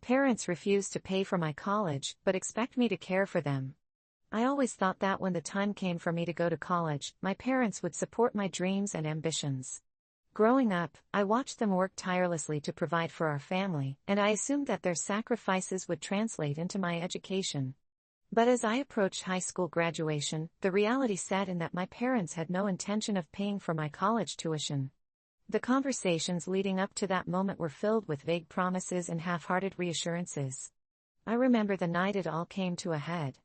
Parents refuse to pay for my college, but expect me to care for them. I always thought that when the time came for me to go to college, my parents would support my dreams and ambitions. Growing up, I watched them work tirelessly to provide for our family, and I assumed that their sacrifices would translate into my education. But as I approached high school graduation, the reality set in that my parents had no intention of paying for my college tuition. The conversations leading up to that moment were filled with vague promises and half-hearted reassurances. I remember the night it all came to a head.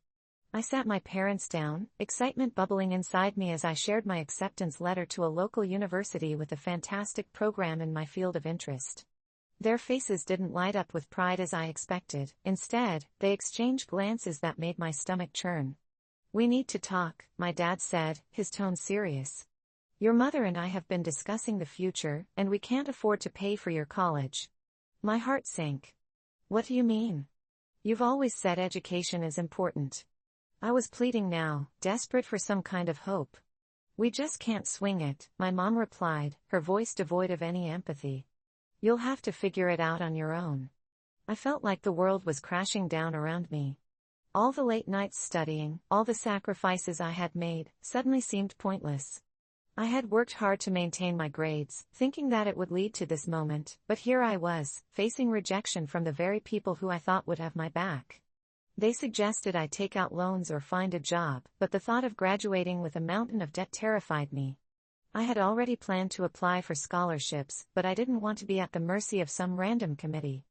I sat my parents down, excitement bubbling inside me as I shared my acceptance letter to a local university with a fantastic program in my field of interest. Their faces didn't light up with pride as I expected. Instead, they exchanged glances that made my stomach churn. "We need to talk," my dad said, his tone serious. "Your mother and I have been discussing the future, and we can't afford to pay for your college." My heart sank. "What do you mean? You've always said education is important." I was pleading now, desperate for some kind of hope. "We just can't swing it," my mom replied, her voice devoid of any empathy. "You'll have to figure it out on your own." I felt like the world was crashing down around me. All the late nights studying, all the sacrifices I had made, suddenly seemed pointless. I had worked hard to maintain my grades, thinking that it would lead to this moment, but here I was, facing rejection from the very people who I thought would have my back. They suggested I take out loans or find a job, but the thought of graduating with a mountain of debt terrified me. I had already planned to apply for scholarships, but I didn't want to be at the mercy of some random committee.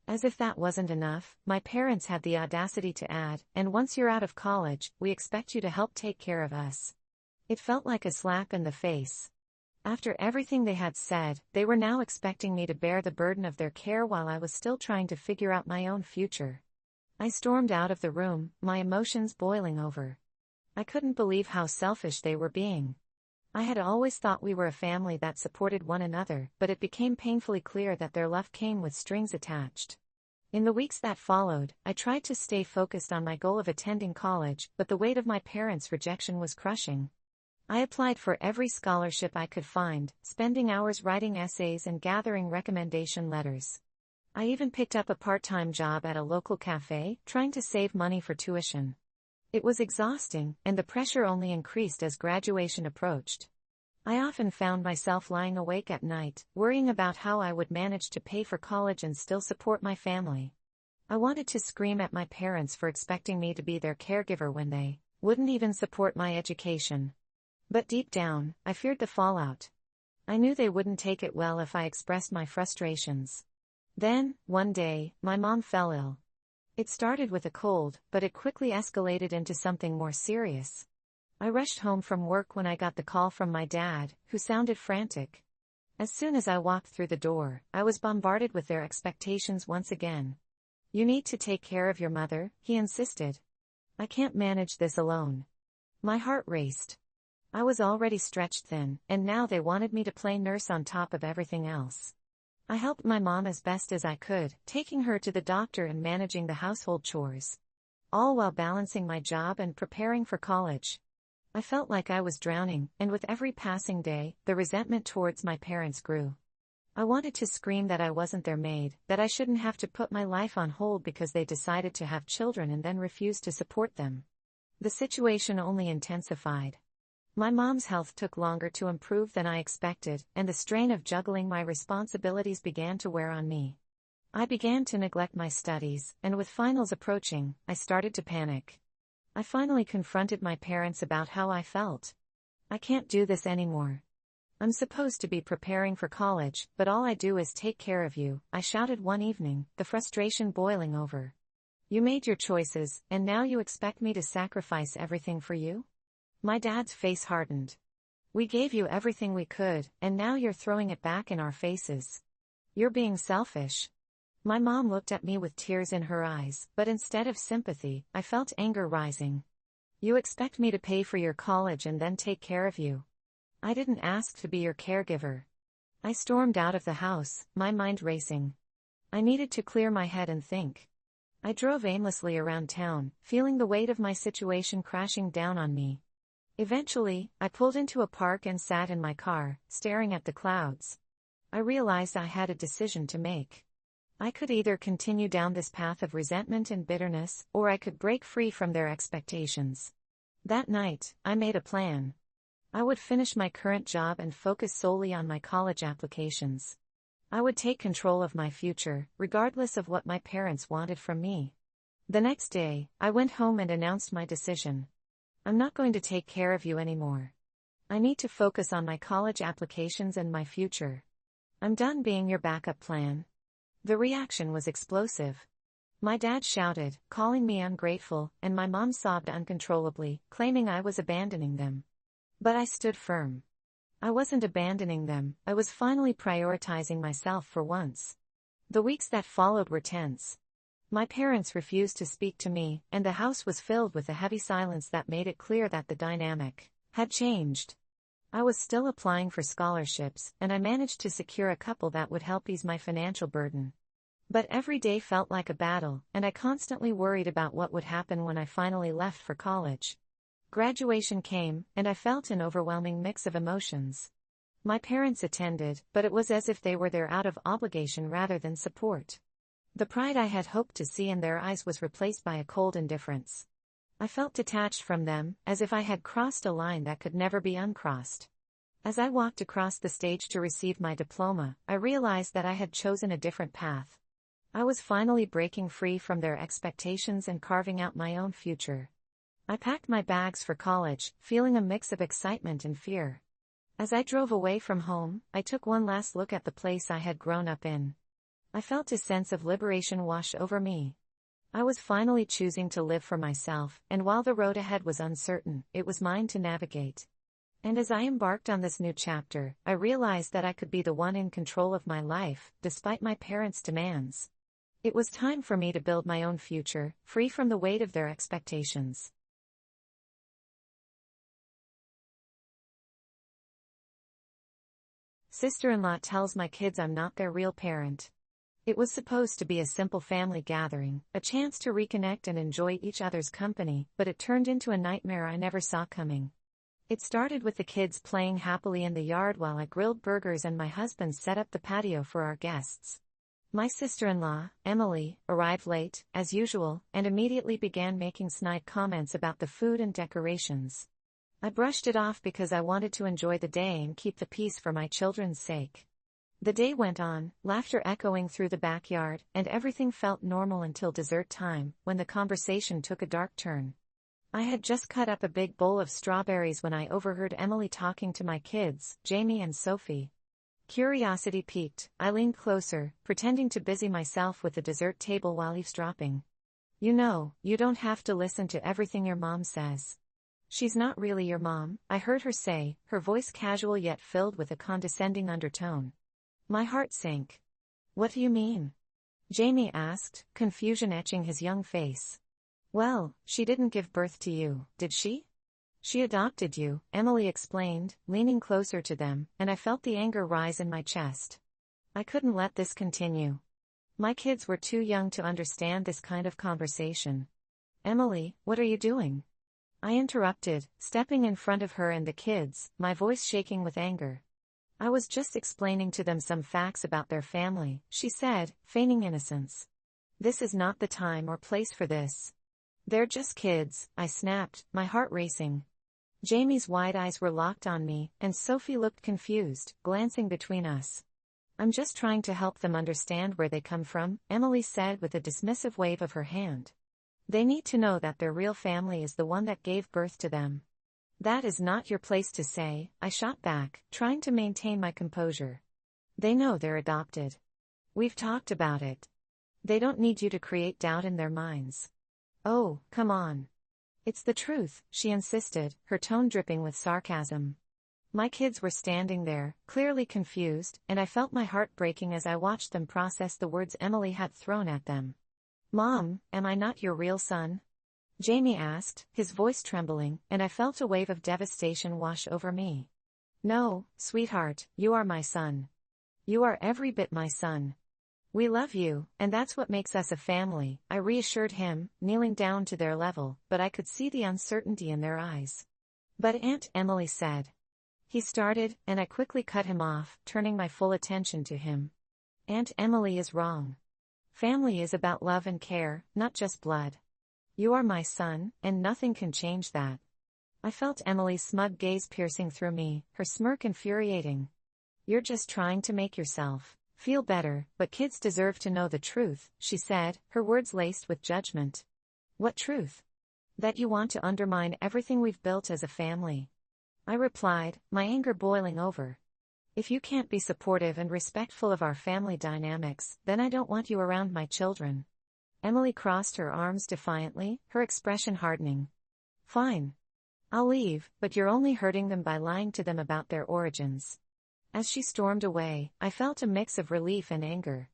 As if that wasn't enough, my parents had the audacity to add, "And once you're out of college, we expect you to help take care of us." It felt like a slap in the face. After everything they had said, they were now expecting me to bear the burden of their care while I was still trying to figure out my own future. I stormed out of the room, my emotions boiling over. I couldn't believe how selfish they were being. I had always thought we were a family that supported one another, but it became painfully clear that their love came with strings attached. In the weeks that followed, I tried to stay focused on my goal of attending college, but the weight of my parents' rejection was crushing. I applied for every scholarship I could find, spending hours writing essays and gathering recommendation letters. I even picked up a part-time job at a local cafe, trying to save money for tuition. It was exhausting, and the pressure only increased as graduation approached. I often found myself lying awake at night, worrying about how I would manage to pay for college and still support my family. I wanted to scream at my parents for expecting me to be their caregiver when they wouldn't even support my education. But deep down, I feared the fallout. I knew they wouldn't take it well if I expressed my frustrations. Then, one day, my mom fell ill. It started with a cold, but it quickly escalated into something more serious. I rushed home from work when I got the call from my dad, who sounded frantic. As soon as I walked through the door, I was bombarded with their expectations once again. "You need to take care of your mother," he insisted. "I can't manage this alone." My heart raced. I was already stretched thin, and now they wanted me to play nurse on top of everything else. I helped my mom as best as I could, taking her to the doctor and managing the household chores, all while balancing my job and preparing for college. I felt like I was drowning, and with every passing day, the resentment towards my parents grew. I wanted to scream that I wasn't their maid, that I shouldn't have to put my life on hold because they decided to have children and then refused to support them. The situation only intensified. My mom's health took longer to improve than I expected, and the strain of juggling my responsibilities began to wear on me. I began to neglect my studies, and with finals approaching, I started to panic. I finally confronted my parents about how I felt. "I can't do this anymore. I'm supposed to be preparing for college, but all I do is take care of you," I shouted one evening, the frustration boiling over. "You made your choices, and now you expect me to sacrifice everything for you?" My dad's face hardened. "We gave you everything we could, and now you're throwing it back in our faces. You're being selfish." My mom looked at me with tears in her eyes, but instead of sympathy, I felt anger rising. "You expect me to pay for your college and then take care of you. I didn't ask to be your caregiver." I stormed out of the house, my mind racing. I needed to clear my head and think. I drove aimlessly around town, feeling the weight of my situation crashing down on me. Eventually, I pulled into a park and sat in my car, staring at the clouds. I realized I had a decision to make. I could either continue down this path of resentment and bitterness, or I could break free from their expectations. That night, I made a plan. I would finish my current job and focus solely on my college applications. I would take control of my future, regardless of what my parents wanted from me. The next day, I went home and announced my decision. I'm not going to take care of you anymore. I need to focus on my college applications and my future. I'm done being your backup plan. The reaction was explosive. My dad shouted, calling me ungrateful, and my mom sobbed uncontrollably, claiming I was abandoning them. But I stood firm. I wasn't abandoning them, I was finally prioritizing myself for once. The weeks that followed were tense. My parents refused to speak to me, and the house was filled with a heavy silence that made it clear that the dynamic had changed. I was still applying for scholarships, and I managed to secure a couple that would help ease my financial burden. But every day felt like a battle, and I constantly worried about what would happen when I finally left for college. Graduation came, and I felt an overwhelming mix of emotions. My parents attended, but it was as if they were there out of obligation rather than support. The pride I had hoped to see in their eyes was replaced by a cold indifference. I felt detached from them, as if I had crossed a line that could never be uncrossed. As I walked across the stage to receive my diploma, I realized that I had chosen a different path. I was finally breaking free from their expectations and carving out my own future. I packed my bags for college, feeling a mix of excitement and fear. As I drove away from home, I took one last look at the place I had grown up in. I felt a sense of liberation wash over me. I was finally choosing to live for myself, and while the road ahead was uncertain, it was mine to navigate. And as I embarked on this new chapter, I realized that I could be the one in control of my life, despite my parents' demands. It was time for me to build my own future, free from the weight of their expectations. Sister-in-law tells my kids I'm not their real parent. It was supposed to be a simple family gathering, a chance to reconnect and enjoy each other's company, but it turned into a nightmare I never saw coming. It started with the kids playing happily in the yard while I grilled burgers and my husband set up the patio for our guests. My sister-in-law, Emily, arrived late, as usual, and immediately began making snide comments about the food and decorations. I brushed it off because I wanted to enjoy the day and keep the peace for my children's sake. The day went on, laughter echoing through the backyard, and everything felt normal until dessert time, when the conversation took a dark turn. I had just cut up a big bowl of strawberries when I overheard Emily talking to my kids, Jamie and Sophie. Curiosity piqued, I leaned closer, pretending to busy myself with the dessert table while eavesdropping. You know, you don't have to listen to everything your mom says. She's not really your mom, I heard her say, her voice casual yet filled with a condescending undertone. My heart sank. What do you mean? Jamie asked, confusion etching his young face. Well, she didn't give birth to you, did she? She adopted you, Emily explained, leaning closer to them, and I felt the anger rise in my chest. I couldn't let this continue. My kids were too young to understand this kind of conversation. Emily, what are you doing? I interrupted, stepping in front of her and the kids, my voice shaking with anger. I was just explaining to them some facts about their family, she said, feigning innocence. This is not the time or place for this. They're just kids, I snapped, my heart racing. Jamie's wide eyes were locked on me, and Sophie looked confused, glancing between us. I'm just trying to help them understand where they come from, Emily said with a dismissive wave of her hand. They need to know that their real family is the one that gave birth to them. That is not your place to say, I shot back, trying to maintain my composure. They know they're adopted. We've talked about it. They don't need you to create doubt in their minds. Oh, come on. It's the truth, she insisted, her tone dripping with sarcasm. My kids were standing there, clearly confused, and I felt my heart breaking as I watched them process the words Emily had thrown at them. Mom, am I not your real son? Jamie asked, his voice trembling, and I felt a wave of devastation wash over me. No, sweetheart, you are my son. You are every bit my son. We love you, and that's what makes us a family, I reassured him, kneeling down to their level, but I could see the uncertainty in their eyes. But Aunt Emily said. He started, and I quickly cut him off, turning my full attention to him. Aunt Emily is wrong. Family is about love and care, not just blood. You are my son, and nothing can change that. I felt Emily's smug gaze piercing through me, her smirk infuriating. You're just trying to make yourself feel better, but kids deserve to know the truth, she said, her words laced with judgment. What truth? That you want to undermine everything we've built as a family. I replied, my anger boiling over. If you can't be supportive and respectful of our family dynamics, then I don't want you around my children. Emily crossed her arms defiantly, her expression hardening. Fine. I'll leave, but you're only hurting them by lying to them about their origins. As she stormed away, I felt a mix of relief and anger.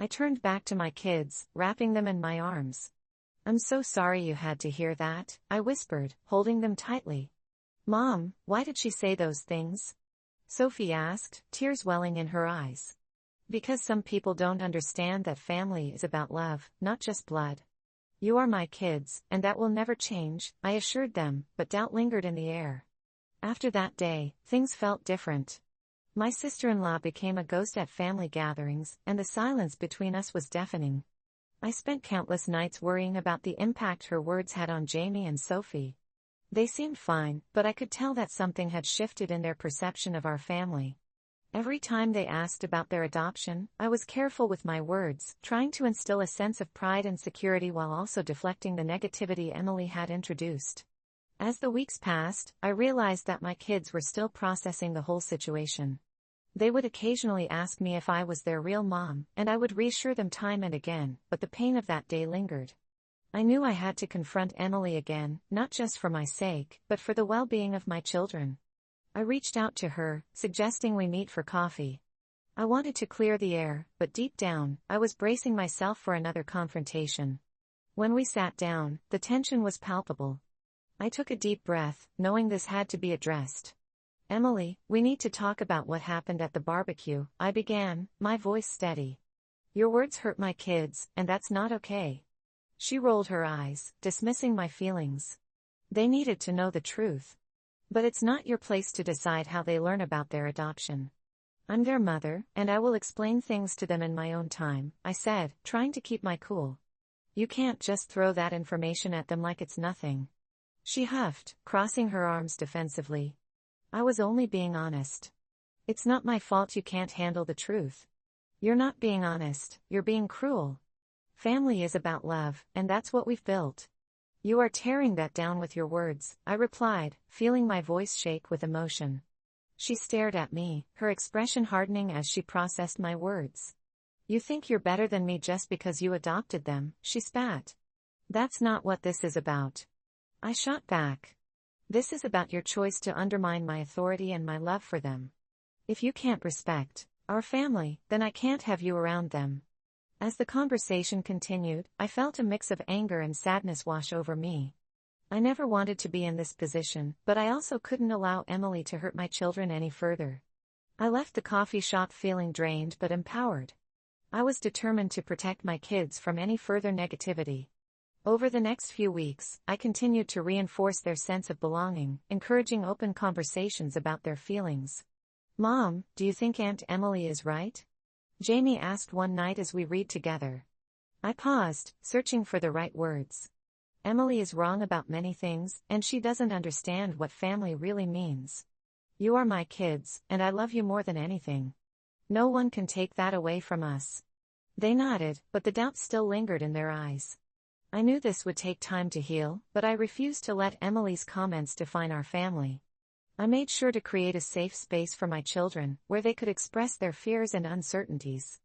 I turned back to my kids, wrapping them in my arms. I'm so sorry you had to hear that, I whispered, holding them tightly. Mom, why did she say those things? Sophie asked, tears welling in her eyes. Because some people don't understand that family is about love, not just blood. You are my kids, and that will never change, I assured them, but doubt lingered in the air. After that day, things felt different. My sister-in-law became a ghost at family gatherings, and the silence between us was deafening. I spent countless nights worrying about the impact her words had on Jamie and Sophie. They seemed fine, but I could tell that something had shifted in their perception of our family. Every time they asked about their adoption, I was careful with my words, trying to instill a sense of pride and security while also deflecting the negativity Emily had introduced. As the weeks passed, I realized that my kids were still processing the whole situation. They would occasionally ask me if I was their real mom, and I would reassure them time and again, but the pain of that day lingered. I knew I had to confront Emily again, not just for my sake, but for the well-being of my children. I reached out to her, suggesting we meet for coffee. I wanted to clear the air, but deep down, I was bracing myself for another confrontation. When we sat down, the tension was palpable. I took a deep breath, knowing this had to be addressed. Emily, we need to talk about what happened at the barbecue, I began, my voice steady. Your words hurt my kids, and that's not okay. She rolled her eyes, dismissing my feelings. They needed to know the truth. But it's not your place to decide how they learn about their adoption. I'm their mother, and I will explain things to them in my own time, I said, trying to keep my cool. You can't just throw that information at them like it's nothing. She huffed, crossing her arms defensively. I was only being honest. It's not my fault you can't handle the truth. You're not being honest, you're being cruel. Family is about love, and that's what we've built. You are tearing that down with your words, I replied, feeling my voice shake with emotion. She stared at me, her expression hardening as she processed my words. You think you're better than me just because you adopted them, she spat. That's not what this is about. I shot back. This is about your choice to undermine my authority and my love for them. If you can't respect our family, then I can't have you around them. As the conversation continued, I felt a mix of anger and sadness wash over me. I never wanted to be in this position, but I also couldn't allow Emily to hurt my children any further. I left the coffee shop feeling drained but empowered. I was determined to protect my kids from any further negativity. Over the next few weeks, I continued to reinforce their sense of belonging, encouraging open conversations about their feelings. Mom, do you think Aunt Emily is right? Jamie asked one night as we read together. I paused, searching for the right words. Emily is wrong about many things, and she doesn't understand what family really means. You are my kids, and I love you more than anything. No one can take that away from us. They nodded, but the doubt still lingered in their eyes. I knew this would take time to heal, but I refused to let Emily's comments define our family. I made sure to create a safe space for my children, where they could express their fears and uncertainties.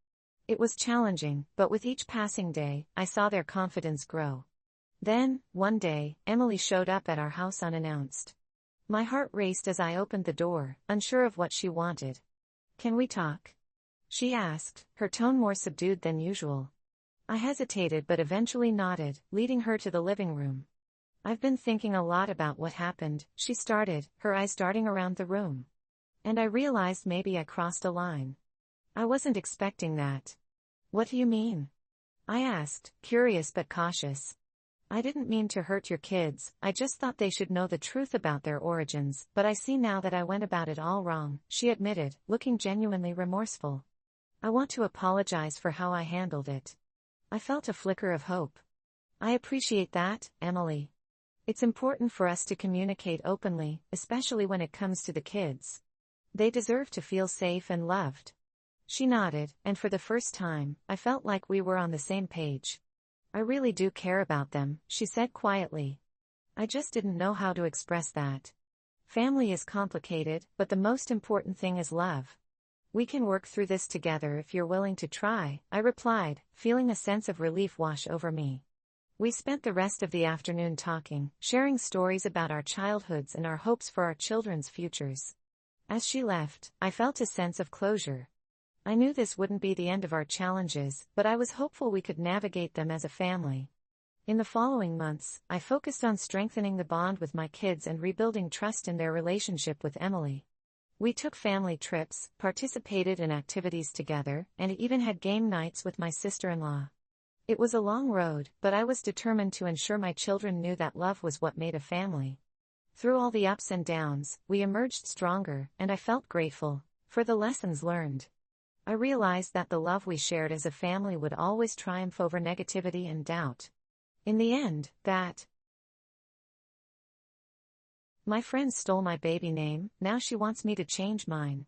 It was challenging, but with each passing day, I saw their confidence grow. Then, one day, Emily showed up at our house unannounced. My heart raced as I opened the door, unsure of what she wanted. Can we talk? She asked, her tone more subdued than usual. I hesitated but eventually nodded, leading her to the living room. I've been thinking a lot about what happened, she started, her eyes darting around the room. And I realized maybe I crossed a line. I wasn't expecting that. What do you mean? I asked, curious but cautious. I didn't mean to hurt your kids, I just thought they should know the truth about their origins, but I see now that I went about it all wrong, she admitted, looking genuinely remorseful. I want to apologize for how I handled it. I felt a flicker of hope. I appreciate that, Emily. It's important for us to communicate openly, especially when it comes to the kids. They deserve to feel safe and loved. She nodded, and for the first time, I felt like we were on the same page. I really do care about them, she said quietly. I just didn't know how to express that. Family is complicated, but the most important thing is love. We can work through this together if you're willing to try, I replied, feeling a sense of relief wash over me. We spent the rest of the afternoon talking, sharing stories about our childhoods and our hopes for our children's futures. As she left, I felt a sense of closure. I knew this wouldn't be the end of our challenges, but I was hopeful we could navigate them as a family. In the following months, I focused on strengthening the bond with my kids and rebuilding trust in their relationship with Emily. We took family trips, participated in activities together, and even had game nights with my sister-in-law. It was a long road, but I was determined to ensure my children knew that love was what made a family. Through all the ups and downs, we emerged stronger, and I felt grateful for the lessons learned. I realized that the love we shared as a family would always triumph over negativity and doubt. In the end, my friend stole my baby name, now she wants me to change mine.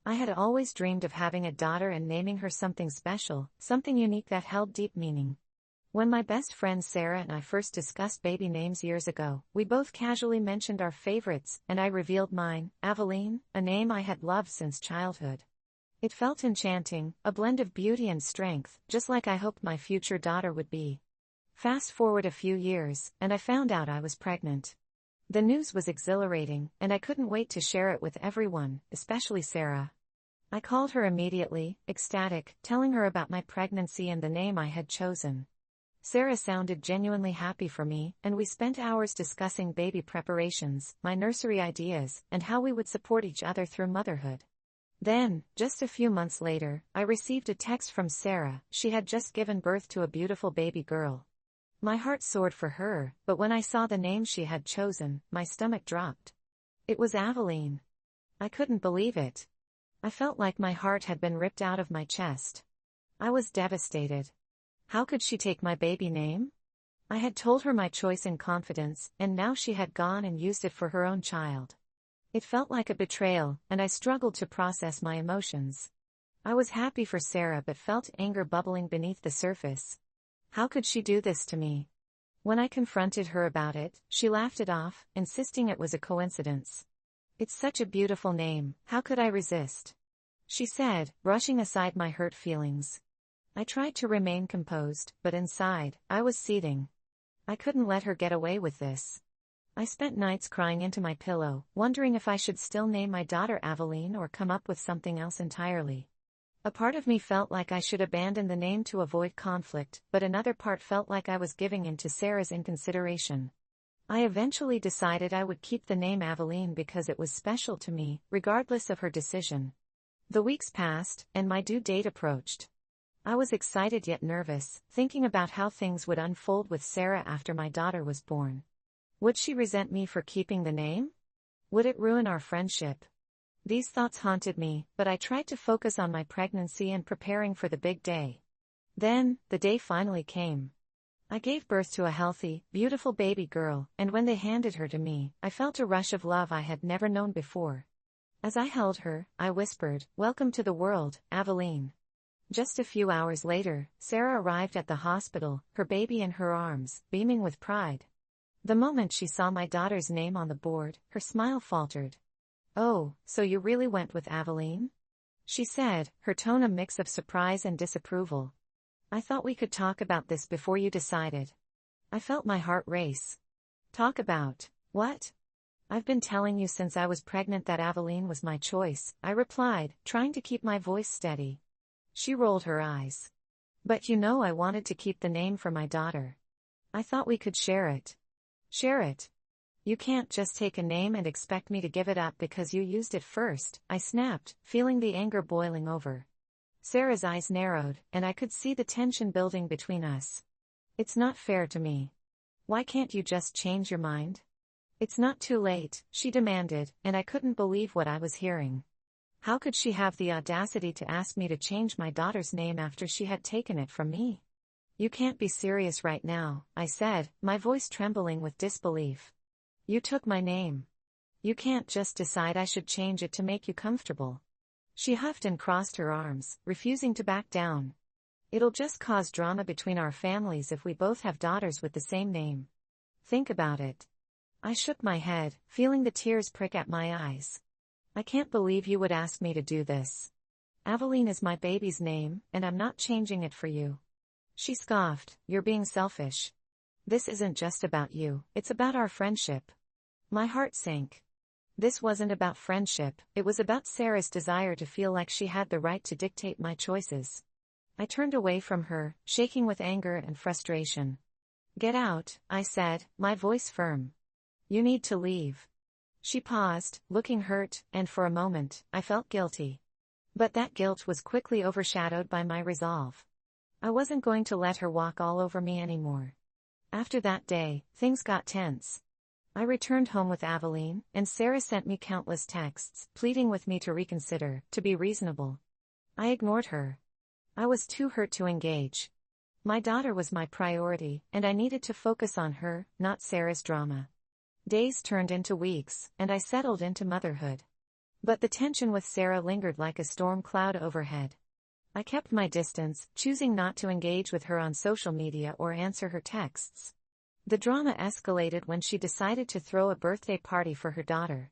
I had always dreamed of having a daughter and naming her something special, something unique that held deep meaning. When my best friend Sarah and I first discussed baby names years ago, we both casually mentioned our favorites, and I revealed mine, Aveline, a name I had loved since childhood. It felt enchanting, a blend of beauty and strength, just like I hoped my future daughter would be. Fast forward a few years, and I found out I was pregnant. The news was exhilarating, and I couldn't wait to share it with everyone, especially Sarah. I called her immediately, ecstatic, telling her about my pregnancy and the name I had chosen. Sarah sounded genuinely happy for me, and we spent hours discussing baby preparations, my nursery ideas, and how we would support each other through motherhood. Then, just a few months later, I received a text from Sarah. She had just given birth to a beautiful baby girl. My heart soared for her, but when I saw the name she had chosen, my stomach dropped. It was Aveline. I couldn't believe it. I felt like my heart had been ripped out of my chest. I was devastated. How could she take my baby name? I had told her my choice in confidence, and now she had gone and used it for her own child. It felt like a betrayal, and I struggled to process my emotions. I was happy for Sarah but felt anger bubbling beneath the surface. How could she do this to me? When I confronted her about it, she laughed it off, insisting it was a coincidence. It's such a beautiful name, how could I resist? She said, brushing aside my hurt feelings. I tried to remain composed, but inside, I was seething. I couldn't let her get away with this. I spent nights crying into my pillow, wondering if I should still name my daughter Aveline or come up with something else entirely. A part of me felt like I should abandon the name to avoid conflict, but another part felt like I was giving in to Sarah's inconsideration. I eventually decided I would keep the name Aveline because it was special to me, regardless of her decision. The weeks passed, and my due date approached. I was excited yet nervous, thinking about how things would unfold with Sarah after my daughter was born. Would she resent me for keeping the name? Would it ruin our friendship? These thoughts haunted me, but I tried to focus on my pregnancy and preparing for the big day. Then, the day finally came. I gave birth to a healthy, beautiful baby girl, and when they handed her to me, I felt a rush of love I had never known before. As I held her, I whispered, "Welcome to the world, Aveline." Just a few hours later, Sarah arrived at the hospital, her baby in her arms, beaming with pride. The moment she saw my daughter's name on the board, her smile faltered. "Oh, so you really went with Aveline?" she said, her tone a mix of surprise and disapproval. "I thought we could talk about this before you decided." I felt my heart race. "Talk about what?" "I've been telling you since I was pregnant that Aveline was my choice," I replied, trying to keep my voice steady. She rolled her eyes. "But you know I wanted to keep the name for my daughter. I thought we could share it." "Share it? You can't just take a name and expect me to give it up because you used it first," I snapped, feeling the anger boiling over. Sarah's eyes narrowed, and I could see the tension building between us. "It's not fair to me. Why can't you just change your mind?" "It's not too late," she demanded, and I couldn't believe what I was hearing. How could she have the audacity to ask me to change my daughter's name after she had taken it from me? You can't be serious right now, I said, my voice trembling with disbelief. You took my name. You can't just decide I should change it to make you comfortable. She huffed and crossed her arms, refusing to back down. It'll just cause drama between our families if we both have daughters with the same name. Think about it. I shook my head, feeling the tears prick at my eyes. I can't believe you would ask me to do this. Aveline is my baby's name, and I'm not changing it for you. She scoffed, you're being selfish. This isn't just about you, it's about our friendship. My heart sank. This wasn't about friendship, it was about Sarah's desire to feel like she had the right to dictate my choices. I turned away from her, shaking with anger and frustration. Get out, I said, my voice firm. You need to leave. She paused, looking hurt, and for a moment, I felt guilty. But that guilt was quickly overshadowed by my resolve. I wasn't going to let her walk all over me anymore. After that day, things got tense. I returned home with Aveline, and Sarah sent me countless texts, pleading with me to reconsider, to be reasonable. I ignored her. I was too hurt to engage. My daughter was my priority, and I needed to focus on her, not Sarah's drama. Days turned into weeks, and I settled into motherhood. But the tension with Sarah lingered like a storm cloud overhead. I kept my distance, choosing not to engage with her on social media or answer her texts. The drama escalated when she decided to throw a birthday party for her daughter.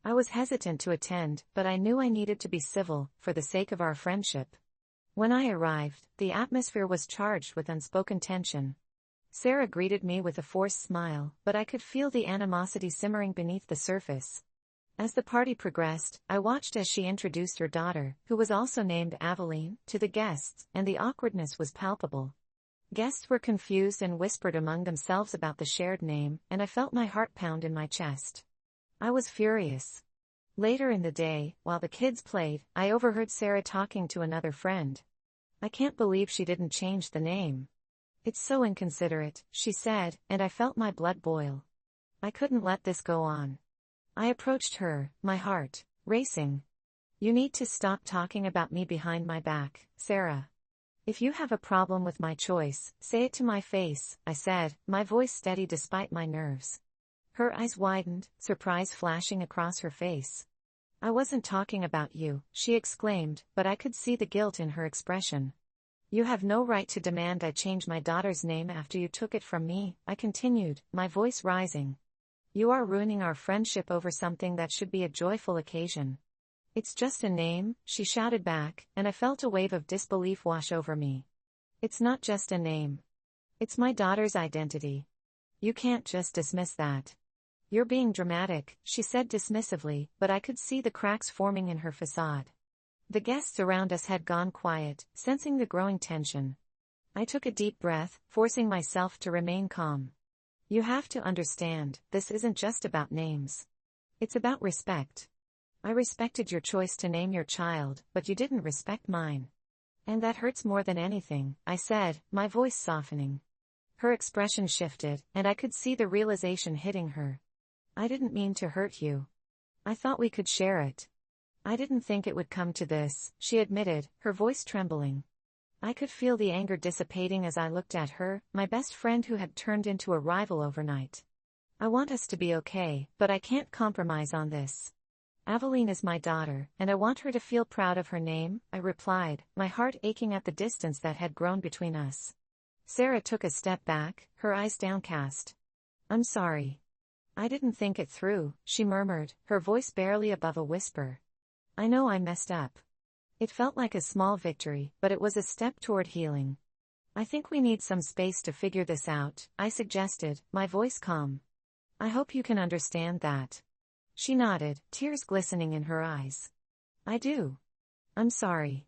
I was hesitant to attend, but I knew I needed to be civil, for the sake of our friendship. When I arrived, the atmosphere was charged with unspoken tension. Sarah greeted me with a forced smile, but I could feel the animosity simmering beneath the surface. As the party progressed, I watched as she introduced her daughter, who was also named Aveline, to the guests, and the awkwardness was palpable. Guests were confused and whispered among themselves about the shared name, and I felt my heart pound in my chest. I was furious. Later in the day, while the kids played, I overheard Sarah talking to another friend. I can't believe she didn't change the name. It's so inconsiderate, she said, and I felt my blood boil. I couldn't let this go on. I approached her, my heart racing. You need to stop talking about me behind my back, Sarah. If you have a problem with my choice, say it to my face, I said, my voice steady despite my nerves. Her eyes widened, surprise flashing across her face. I wasn't talking about you, she exclaimed, but I could see the guilt in her expression. You have no right to demand I change my daughter's name after you took it from me, I continued, my voice rising. You are ruining our friendship over something that should be a joyful occasion. It's just a name, she shouted back, and I felt a wave of disbelief wash over me. It's not just a name. It's my daughter's identity. You can't just dismiss that. You're being dramatic, she said dismissively, but I could see the cracks forming in her facade. The guests around us had gone quiet, sensing the growing tension. I took a deep breath, forcing myself to remain calm. You have to understand, this isn't just about names. It's about respect. I respected your choice to name your child, but you didn't respect mine. And that hurts more than anything, I said, my voice softening. Her expression shifted, and I could see the realization hitting her. I didn't mean to hurt you. I thought we could share it. I didn't think it would come to this, she admitted, her voice trembling. I could feel the anger dissipating as I looked at her, my best friend who had turned into a rival overnight. I want us to be okay, but I can't compromise on this. Aveline is my daughter, and I want her to feel proud of her name, I replied, my heart aching at the distance that had grown between us. Sarah took a step back, her eyes downcast. I'm sorry. I didn't think it through, she murmured, her voice barely above a whisper. I know I messed up. It felt like a small victory, but it was a step toward healing. I think we need some space to figure this out, I suggested, my voice calm. I hope you can understand that. She nodded, tears glistening in her eyes. I do. I'm sorry.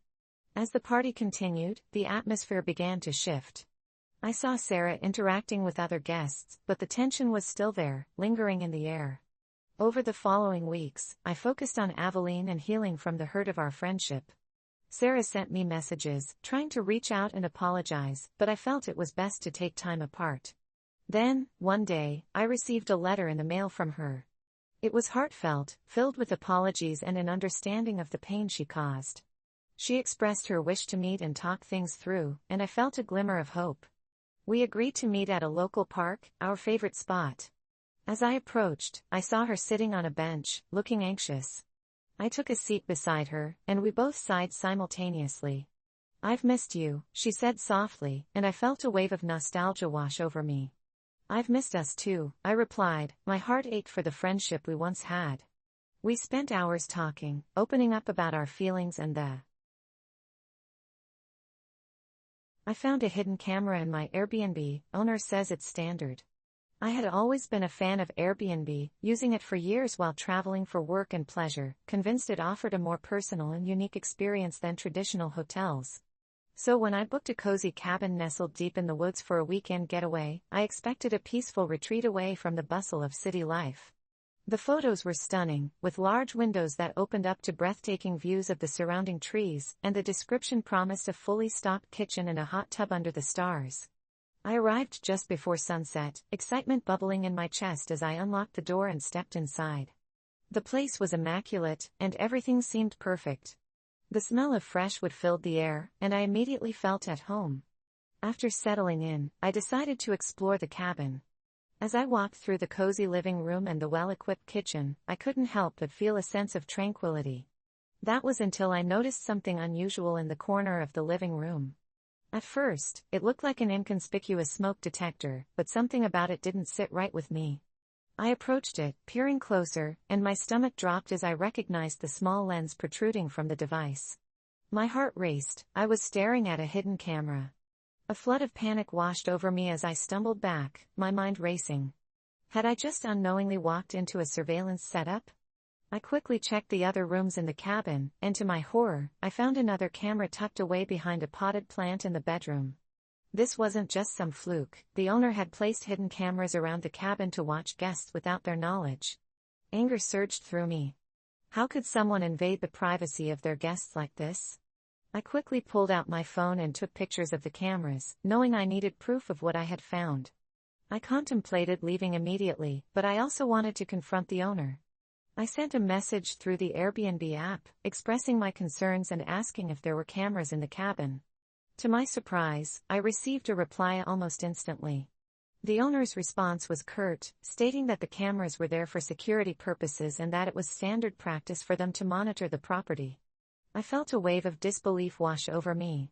As the party continued, the atmosphere began to shift. I saw Sarah interacting with other guests, but the tension was still there, lingering in the air. Over the following weeks, I focused on Aveline and healing from the hurt of our friendship. Sarah sent me messages, trying to reach out and apologize, but I felt it was best to take time apart. Then, one day, I received a letter in the mail from her. It was heartfelt, filled with apologies and an understanding of the pain she caused. She expressed her wish to meet and talk things through, and I felt a glimmer of hope. We agreed to meet at a local park, our favorite spot. As I approached, I saw her sitting on a bench, looking anxious. I took a seat beside her, and we both sighed simultaneously. "I've missed you," she said softly, and I felt a wave of nostalgia wash over me. "I've missed us too," I replied, my heart ached for the friendship we once had. We spent hours talking, opening up about our feelings and I found a hidden camera in my Airbnb, owner says it's standard. I had always been a fan of Airbnb, using it for years while traveling for work and pleasure, convinced it offered a more personal and unique experience than traditional hotels. So when I booked a cozy cabin nestled deep in the woods for a weekend getaway, I expected a peaceful retreat away from the bustle of city life. The photos were stunning, with large windows that opened up to breathtaking views of the surrounding trees, and the description promised a fully stocked kitchen and a hot tub under the stars. I arrived just before sunset, excitement bubbling in my chest as I unlocked the door and stepped inside. The place was immaculate, and everything seemed perfect. The smell of fresh wood filled the air, and I immediately felt at home. After settling in, I decided to explore the cabin. As I walked through the cozy living room and the well-equipped kitchen, I couldn't help but feel a sense of tranquility. That was until I noticed something unusual in the corner of the living room. At first, it looked like an inconspicuous smoke detector, but something about it didn't sit right with me. I approached it, peering closer, and my stomach dropped as I recognized the small lens protruding from the device. My heart raced. I was staring at a hidden camera. A flood of panic washed over me as I stumbled back, my mind racing. Had I just unknowingly walked into a surveillance setup? I quickly checked the other rooms in the cabin, and to my horror, I found another camera tucked away behind a potted plant in the bedroom. This wasn't just some fluke. The owner had placed hidden cameras around the cabin to watch guests without their knowledge. Anger surged through me. How could someone invade the privacy of their guests like this? I quickly pulled out my phone and took pictures of the cameras, knowing I needed proof of what I had found. I contemplated leaving immediately, but I also wanted to confront the owner. I sent a message through the Airbnb app, expressing my concerns and asking if there were cameras in the cabin. To my surprise, I received a reply almost instantly. The owner's response was curt, stating that the cameras were there for security purposes and that it was standard practice for them to monitor the property. I felt a wave of disbelief wash over me.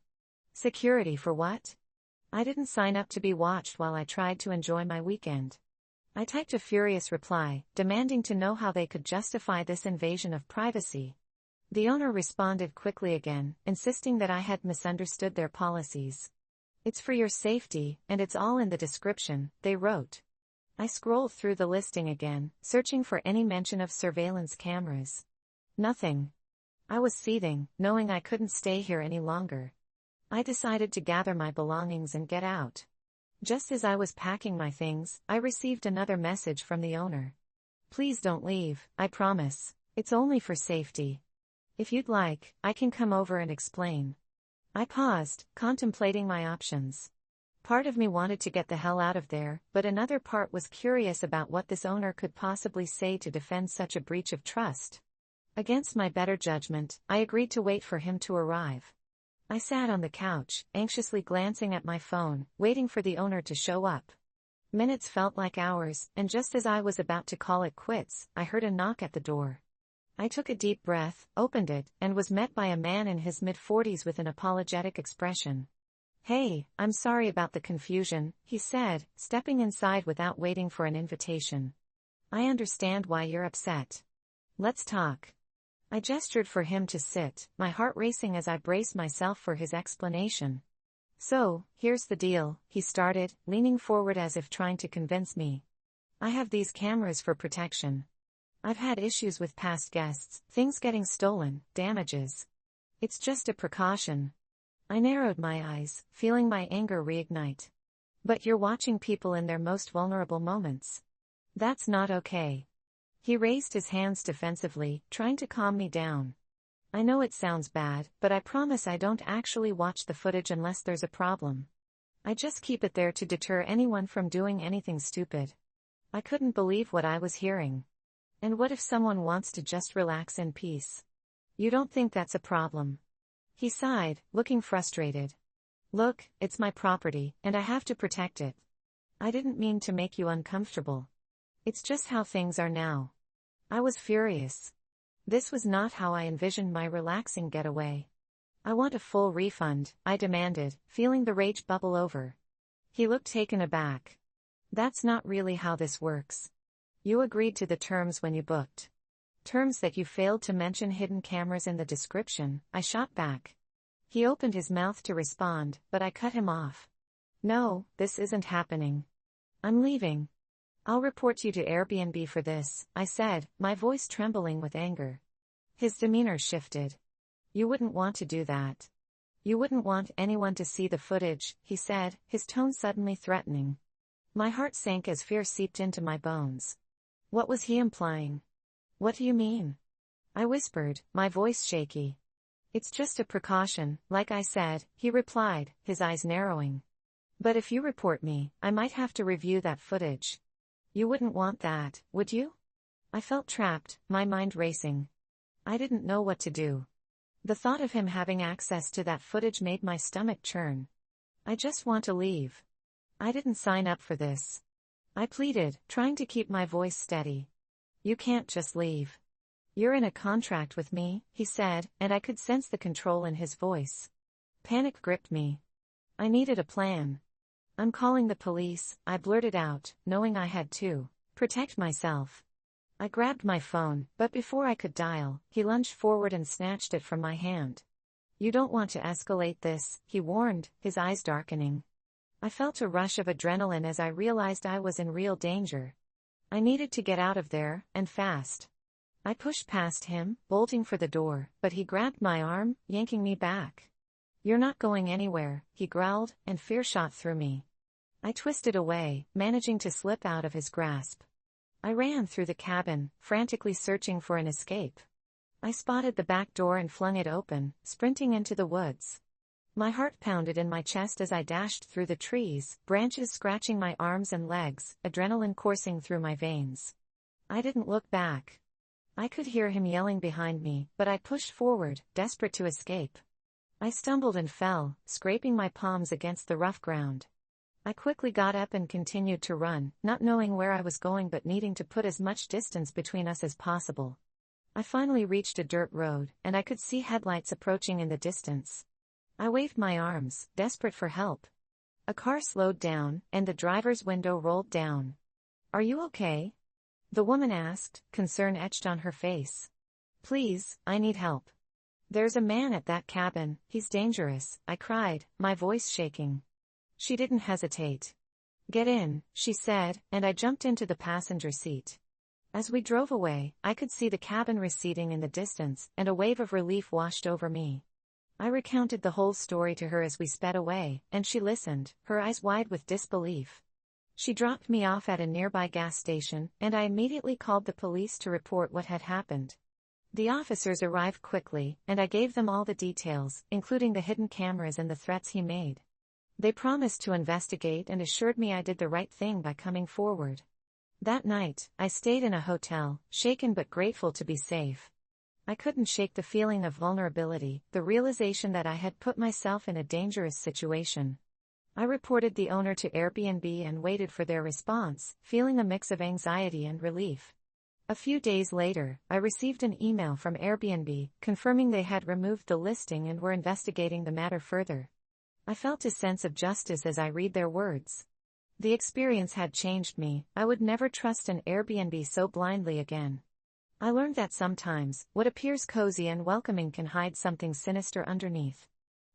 Security for what? I didn't sign up to be watched while I tried to enjoy my weekend. I typed a furious reply, demanding to know how they could justify this invasion of privacy. The owner responded quickly again, insisting that I had misunderstood their policies. "It's for your safety, and it's all in the description," they wrote. I scrolled through the listing again, searching for any mention of surveillance cameras. Nothing. I was seething, knowing I couldn't stay here any longer. I decided to gather my belongings and get out. Just as I was packing my things, I received another message from the owner. "Please don't leave, I promise. It's only for safety. If you'd like, I can come over and explain." I paused, contemplating my options. Part of me wanted to get the hell out of there, but another part was curious about what this owner could possibly say to defend such a breach of trust. Against my better judgment, I agreed to wait for him to arrive. I sat on the couch, anxiously glancing at my phone, waiting for the owner to show up. Minutes felt like hours, and just as I was about to call it quits, I heard a knock at the door. I took a deep breath, opened it, and was met by a man in his mid-40s with an apologetic expression. "Hey, I'm sorry about the confusion," he said, stepping inside without waiting for an invitation. "I understand why you're upset. Let's talk." I gestured for him to sit, my heart racing as I braced myself for his explanation. "So, here's the deal," he started, leaning forward as if trying to convince me. "I have these cameras for protection. I've had issues with past guests, things getting stolen, damages. It's just a precaution." I narrowed my eyes, feeling my anger reignite. "But you're watching people in their most vulnerable moments. That's not okay." He raised his hands defensively, trying to calm me down. "I know it sounds bad, but I promise I don't actually watch the footage unless there's a problem. I just keep it there to deter anyone from doing anything stupid." I couldn't believe what I was hearing. And what if someone wants to just relax in peace? "You don't think that's a problem?" He sighed, looking frustrated. Look, it's my property, and I have to protect it. I didn't mean to make you uncomfortable. It's just how things are now. I was furious. This was not how I envisioned my relaxing getaway. I want a full refund, I demanded, feeling the rage bubble over. He looked taken aback. That's not really how this works. You agreed to the terms when you booked. Terms that you failed to mention hidden cameras in the description, I shot back. He opened his mouth to respond, but I cut him off. No, this isn't happening. I'm leaving. I'll report you to Airbnb for this, I said, my voice trembling with anger. His demeanor shifted. You wouldn't want to do that. You wouldn't want anyone to see the footage, he said, his tone suddenly threatening. My heart sank as fear seeped into my bones. What was he implying? What do you mean? I whispered, my voice shaky. It's just a precaution, like I said, he replied, his eyes narrowing. But if you report me, I might have to review that footage. You wouldn't want that, would you? I felt trapped, my mind racing. I didn't know what to do. The thought of him having access to that footage made my stomach churn. I just want to leave. I didn't sign up for this. I pleaded, trying to keep my voice steady. You can't just leave. You're in a contract with me, he said, and I could sense the control in his voice. Panic gripped me. I needed a plan. I'm calling the police, I blurted out, knowing I had to protect myself. I grabbed my phone, but before I could dial, he lunged forward and snatched it from my hand. You don't want to escalate this, he warned, his eyes darkening. I felt a rush of adrenaline as I realized I was in real danger. I needed to get out of there, and fast. I pushed past him, bolting for the door, but he grabbed my arm, yanking me back. You're not going anywhere, he growled, and fear shot through me. I twisted away, managing to slip out of his grasp. I ran through the cabin, frantically searching for an escape. I spotted the back door and flung it open, sprinting into the woods. My heart pounded in my chest as I dashed through the trees, branches scratching my arms and legs, adrenaline coursing through my veins. I didn't look back. I could hear him yelling behind me, but I pushed forward, desperate to escape. I stumbled and fell, scraping my palms against the rough ground. I quickly got up and continued to run, not knowing where I was going but needing to put as much distance between us as possible. I finally reached a dirt road, and I could see headlights approaching in the distance. I waved my arms, desperate for help. A car slowed down, and the driver's window rolled down. Are you okay? The woman asked, concern etched on her face. Please, I need help. There's a man at that cabin, he's dangerous, I cried, my voice shaking. She didn't hesitate. Get in, she said, and I jumped into the passenger seat. As we drove away, I could see the cabin receding in the distance, and a wave of relief washed over me. I recounted the whole story to her as we sped away, and she listened, her eyes wide with disbelief. She dropped me off at a nearby gas station, and I immediately called the police to report what had happened. The officers arrived quickly, and I gave them all the details, including the hidden cameras and the threats he made. They promised to investigate and assured me I did the right thing by coming forward. That night, I stayed in a hotel, shaken but grateful to be safe. I couldn't shake the feeling of vulnerability, the realization that I had put myself in a dangerous situation. I reported the owner to Airbnb and waited for their response, feeling a mix of anxiety and relief. A few days later, I received an email from Airbnb, confirming they had removed the listing and were investigating the matter further. I felt a sense of justice as I read their words. The experience had changed me. I would never trust an Airbnb so blindly again. I learned that sometimes, what appears cozy and welcoming can hide something sinister underneath.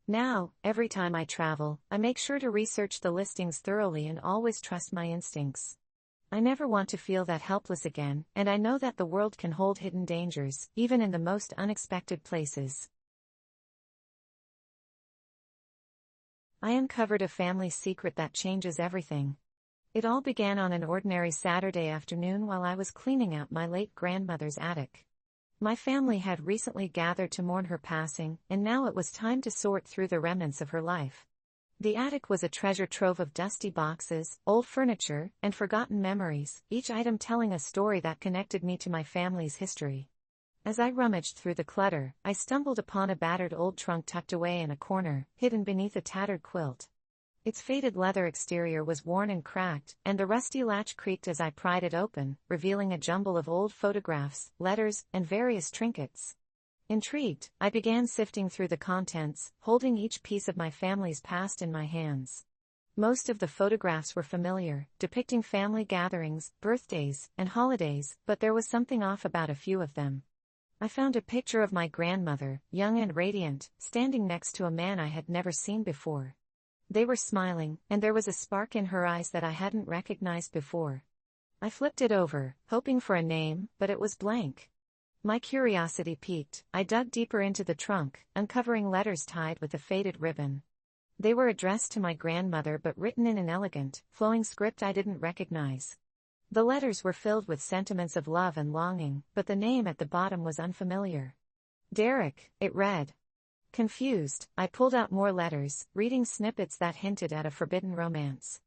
Now, every time I travel, I make sure to research the listings thoroughly and always trust my instincts. I never want to feel that helpless again, and I know that the world can hold hidden dangers, even in the most unexpected places. I uncovered a family secret that changes everything. It all began on an ordinary Saturday afternoon while I was cleaning out my late grandmother's attic. My family had recently gathered to mourn her passing, and now it was time to sort through the remnants of her life. The attic was a treasure trove of dusty boxes, old furniture, and forgotten memories, each item telling a story that connected me to my family's history. As I rummaged through the clutter, I stumbled upon a battered old trunk tucked away in a corner, hidden beneath a tattered quilt. Its faded leather exterior was worn and cracked, and the rusty latch creaked as I pried it open, revealing a jumble of old photographs, letters, and various trinkets. Intrigued, I began sifting through the contents, holding each piece of my family's past in my hands. Most of the photographs were familiar, depicting family gatherings, birthdays, and holidays, but there was something off about a few of them. I found a picture of my grandmother, young and radiant, standing next to a man I had never seen before. They were smiling, and there was a spark in her eyes that I hadn't recognized before. I flipped it over, hoping for a name, but it was blank. My curiosity piqued. I dug deeper into the trunk, uncovering letters tied with a faded ribbon. They were addressed to my grandmother but written in an elegant, flowing script I didn't recognize. The letters were filled with sentiments of love and longing, but the name at the bottom was unfamiliar. Derek, it read. Confused, I pulled out more letters, reading snippets that hinted at a forbidden romance.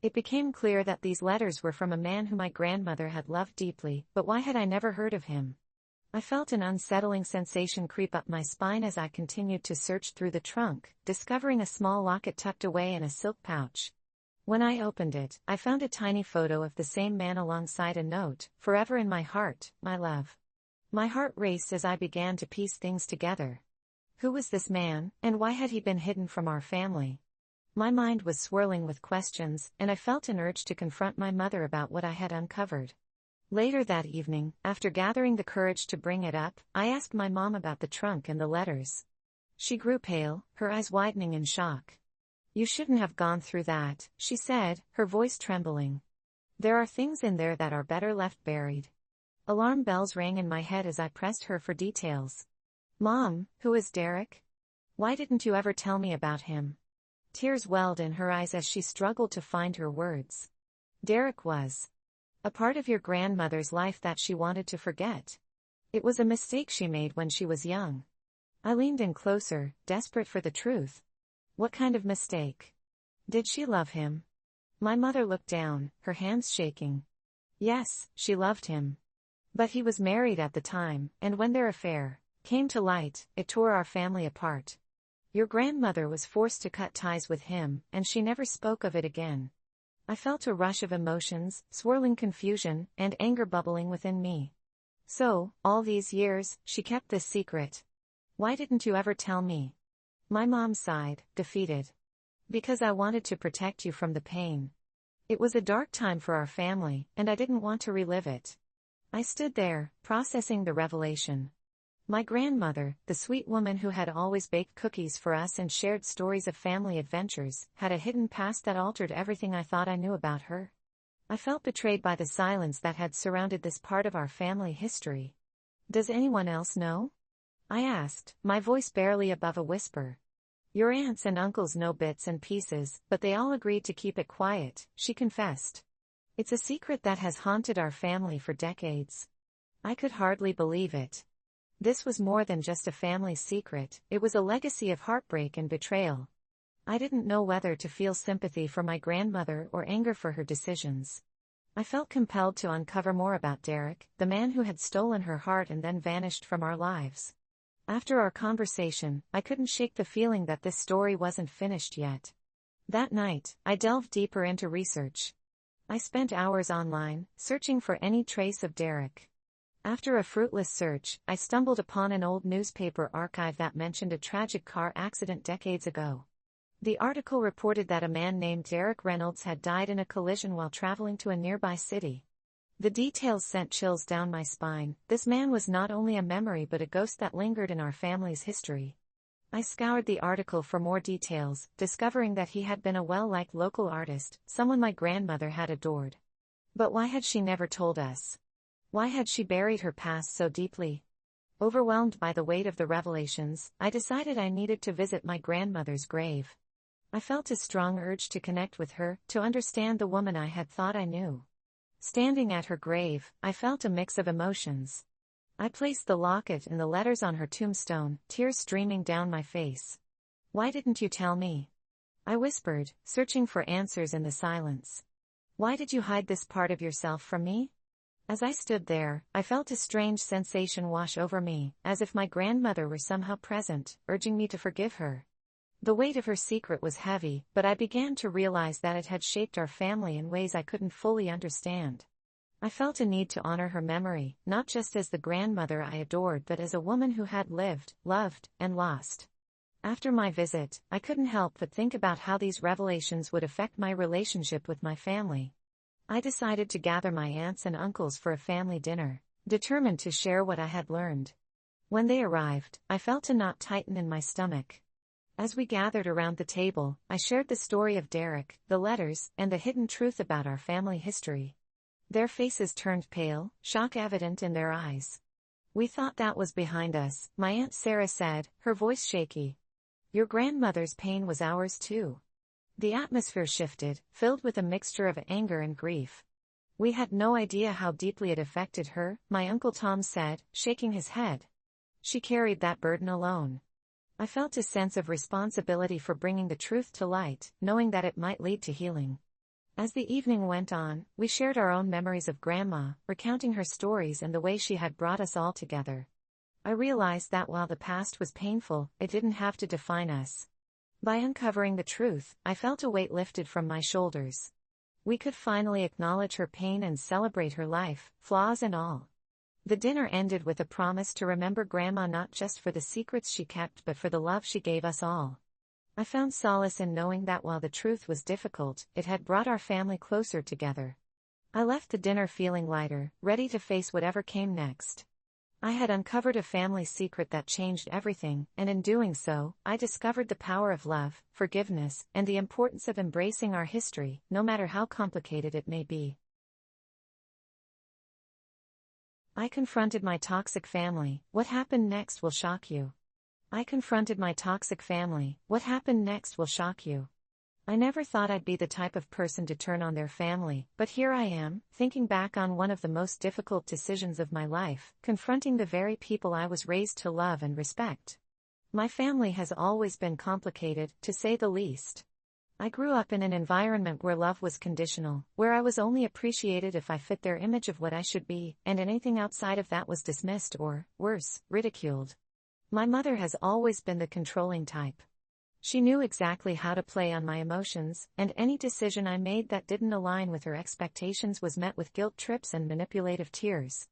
It became clear that these letters were from a man whom my grandmother had loved deeply, but why had I never heard of him? I felt an unsettling sensation creep up my spine as I continued to search through the trunk, discovering a small locket tucked away in a silk pouch. When I opened it, I found a tiny photo of the same man alongside a note, "Forever in my heart, my love." My heart raced as I began to piece things together. Who was this man, and why had he been hidden from our family? My mind was swirling with questions, and I felt an urge to confront my mother about what I had uncovered. Later that evening, after gathering the courage to bring it up, I asked my mom about the trunk and the letters. She grew pale, her eyes widening in shock. "You shouldn't have gone through that," she said, her voice trembling. "There are things in there that are better left buried." Alarm bells rang in my head as I pressed her for details. "Mom, who is Derek? Why didn't you ever tell me about him?" Tears welled in her eyes as she struggled to find her words. "Derek was a part of your grandmother's life that she wanted to forget. It was a mistake she made when she was young." I leaned in closer, desperate for the truth. What kind of mistake? Did she love him? My mother looked down, her hands shaking. Yes, she loved him. But he was married at the time, and when their affair came to light, it tore our family apart. Your grandmother was forced to cut ties with him, and she never spoke of it again. I felt a rush of emotions, swirling confusion, and anger bubbling within me. "So, all these years, she kept this secret. Why didn't you ever tell me?" My mom sighed, defeated. "Because I wanted to protect you from the pain. It was a dark time for our family, and I didn't want to relive it." I stood there, processing the revelation. My grandmother, the sweet woman who had always baked cookies for us and shared stories of family adventures, had a hidden past that altered everything I thought I knew about her. I felt betrayed by the silence that had surrounded this part of our family history. "Does anyone else know?" I asked, my voice barely above a whisper. "Your aunts and uncles know bits and pieces, but they all agreed to keep it quiet," she confessed. "It's a secret that has haunted our family for decades." I could hardly believe it. This was more than just a family secret, it was a legacy of heartbreak and betrayal. I didn't know whether to feel sympathy for my grandmother or anger for her decisions. I felt compelled to uncover more about Derek, the man who had stolen her heart and then vanished from our lives. After our conversation, I couldn't shake the feeling that this story wasn't finished yet. That night, I delved deeper into research. I spent hours online, searching for any trace of Derek. After a fruitless search, I stumbled upon an old newspaper archive that mentioned a tragic car accident decades ago. The article reported that a man named Derek Reynolds had died in a collision while traveling to a nearby city. The details sent chills down my spine. This man was not only a memory but a ghost that lingered in our family's history. I scoured the article for more details, discovering that he had been a well-liked local artist, someone my grandmother had adored. But why had she never told us? Why had she buried her past so deeply? Overwhelmed by the weight of the revelations, I decided I needed to visit my grandmother's grave. I felt a strong urge to connect with her, to understand the woman I had thought I knew. Standing at her grave, I felt a mix of emotions. I placed the locket and the letters on her tombstone, tears streaming down my face. "Why didn't you tell me?" I whispered, searching for answers in the silence. "Why did you hide this part of yourself from me?" As I stood there, I felt a strange sensation wash over me, as if my grandmother were somehow present, urging me to forgive her. The weight of her secret was heavy, but I began to realize that it had shaped our family in ways I couldn't fully understand. I felt a need to honor her memory, not just as the grandmother I adored but as a woman who had lived, loved, and lost. After my visit, I couldn't help but think about how these revelations would affect my relationship with my family. I decided to gather my aunts and uncles for a family dinner, determined to share what I had learned. When they arrived, I felt a knot tighten in my stomach. As we gathered around the table, I shared the story of Derek, the letters, and the hidden truth about our family history. Their faces turned pale, shock evident in their eyes. "We thought that was behind us," my Aunt Sarah said, her voice shaky. "Your grandmother's pain was ours too." The atmosphere shifted, filled with a mixture of anger and grief. "We had no idea how deeply it affected her," my Uncle Tom said, shaking his head. "She carried that burden alone." I felt a sense of responsibility for bringing the truth to light, knowing that it might lead to healing. As the evening went on, we shared our own memories of Grandma, recounting her stories and the way she had brought us all together. I realized that while the past was painful, it didn't have to define us. By uncovering the truth, I felt a weight lifted from my shoulders. We could finally acknowledge her pain and celebrate her life, flaws and all. The dinner ended with a promise to remember Grandma not just for the secrets she kept but for the love she gave us all. I found solace in knowing that while the truth was difficult, it had brought our family closer together. I left the dinner feeling lighter, ready to face whatever came next. I had uncovered a family secret that changed everything, and in doing so, I discovered the power of love, forgiveness, and the importance of embracing our history, no matter how complicated it may be. I confronted my toxic family. What happened next will shock you. I confronted my toxic family. What happened next will shock you. I never thought I'd be the type of person to turn on their family, but here I am, thinking back on one of the most difficult decisions of my life, confronting the very people I was raised to love and respect. My family has always been complicated, to say the least. I grew up in an environment where love was conditional, where I was only appreciated if I fit their image of what I should be, and anything outside of that was dismissed or, worse, ridiculed. My mother has always been the controlling type. She knew exactly how to play on my emotions, and any decision I made that didn't align with her expectations was met with guilt trips and manipulative tears.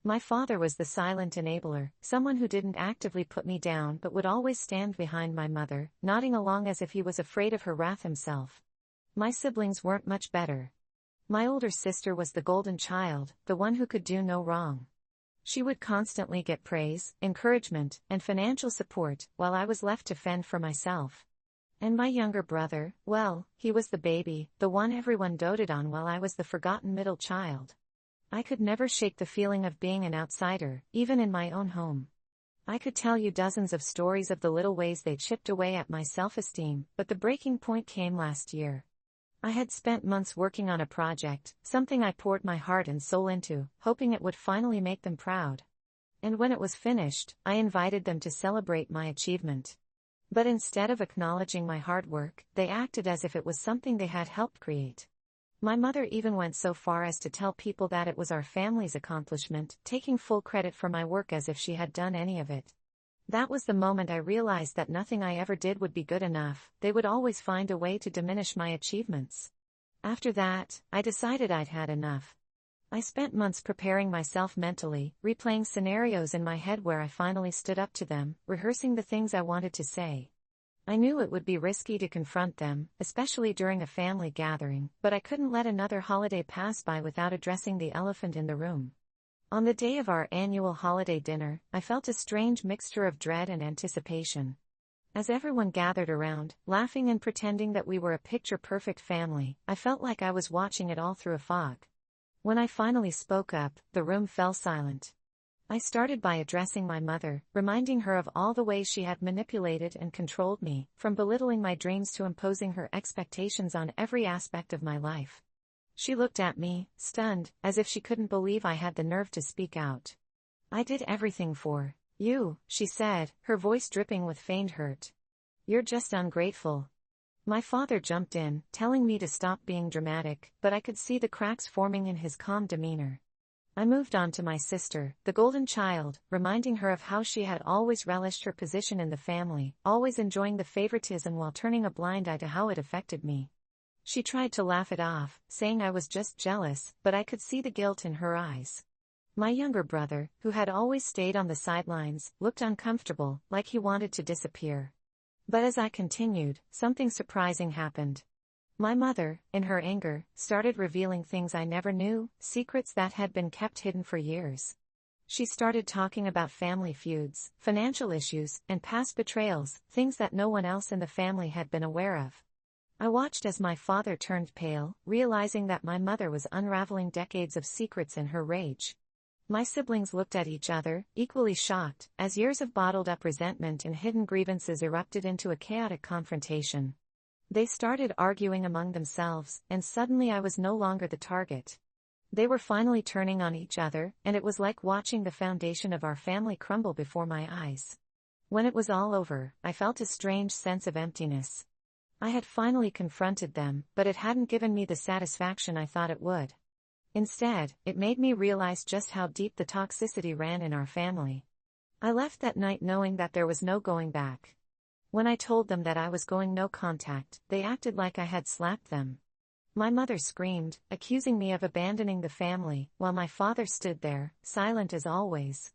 My father was the silent enabler, someone who didn't actively put me down but would always stand behind my mother, nodding along as if he was afraid of her wrath himself. My siblings weren't much better. My older sister was the golden child, the one who could do no wrong. She would constantly get praise, encouragement, and financial support, while I was left to fend for myself. And my younger brother, well, he was the baby, the one everyone doted on while I was the forgotten middle child. I could never shake the feeling of being an outsider, even in my own home. I could tell you dozens of stories of the little ways they chipped away at my self-esteem, but the breaking point came last year. I had spent months working on a project, something I poured my heart and soul into, hoping it would finally make them proud. And when it was finished, I invited them to celebrate my achievement. But instead of acknowledging my hard work, they acted as if it was something they had helped create. My mother even went so far as to tell people that it was our family's accomplishment, taking full credit for my work as if she had done any of it. That was the moment I realized that nothing I ever did would be good enough. They would always find a way to diminish my achievements. After that, I decided I'd had enough. I spent months preparing myself mentally, replaying scenarios in my head where I finally stood up to them, rehearsing the things I wanted to say. I knew it would be risky to confront them, especially during a family gathering, but I couldn't let another holiday pass by without addressing the elephant in the room. On the day of our annual holiday dinner, I felt a strange mixture of dread and anticipation. As everyone gathered around, laughing and pretending that we were a picture-perfect family, I felt like I was watching it all through a fog. When I finally spoke up, the room fell silent. I started by addressing my mother, reminding her of all the ways she had manipulated and controlled me, from belittling my dreams to imposing her expectations on every aspect of my life. She looked at me, stunned, as if she couldn't believe I had the nerve to speak out. "I did everything for you," she said, her voice dripping with feigned hurt. "You're just ungrateful." My father jumped in, telling me to stop being dramatic, but I could see the cracks forming in his calm demeanor. I moved on to my sister, the golden child, reminding her of how she had always relished her position in the family, always enjoying the favoritism while turning a blind eye to how it affected me. She tried to laugh it off, saying I was just jealous, but I could see the guilt in her eyes. My younger brother, who had always stayed on the sidelines, looked uncomfortable, like he wanted to disappear. But as I continued, something surprising happened. My mother, in her anger, started revealing things I never knew, secrets that had been kept hidden for years. She started talking about family feuds, financial issues, and past betrayals, things that no one else in the family had been aware of. I watched as my father turned pale, realizing that my mother was unraveling decades of secrets in her rage. My siblings looked at each other, equally shocked, as years of bottled-up resentment and hidden grievances erupted into a chaotic confrontation. They started arguing among themselves, and suddenly I was no longer the target. They were finally turning on each other, and it was like watching the foundation of our family crumble before my eyes. When it was all over, I felt a strange sense of emptiness. I had finally confronted them, but it hadn't given me the satisfaction I thought it would. Instead, it made me realize just how deep the toxicity ran in our family. I left that night knowing that there was no going back. When I told them that I was going no contact, they acted like I had slapped them. My mother screamed, accusing me of abandoning the family, while my father stood there, silent as always.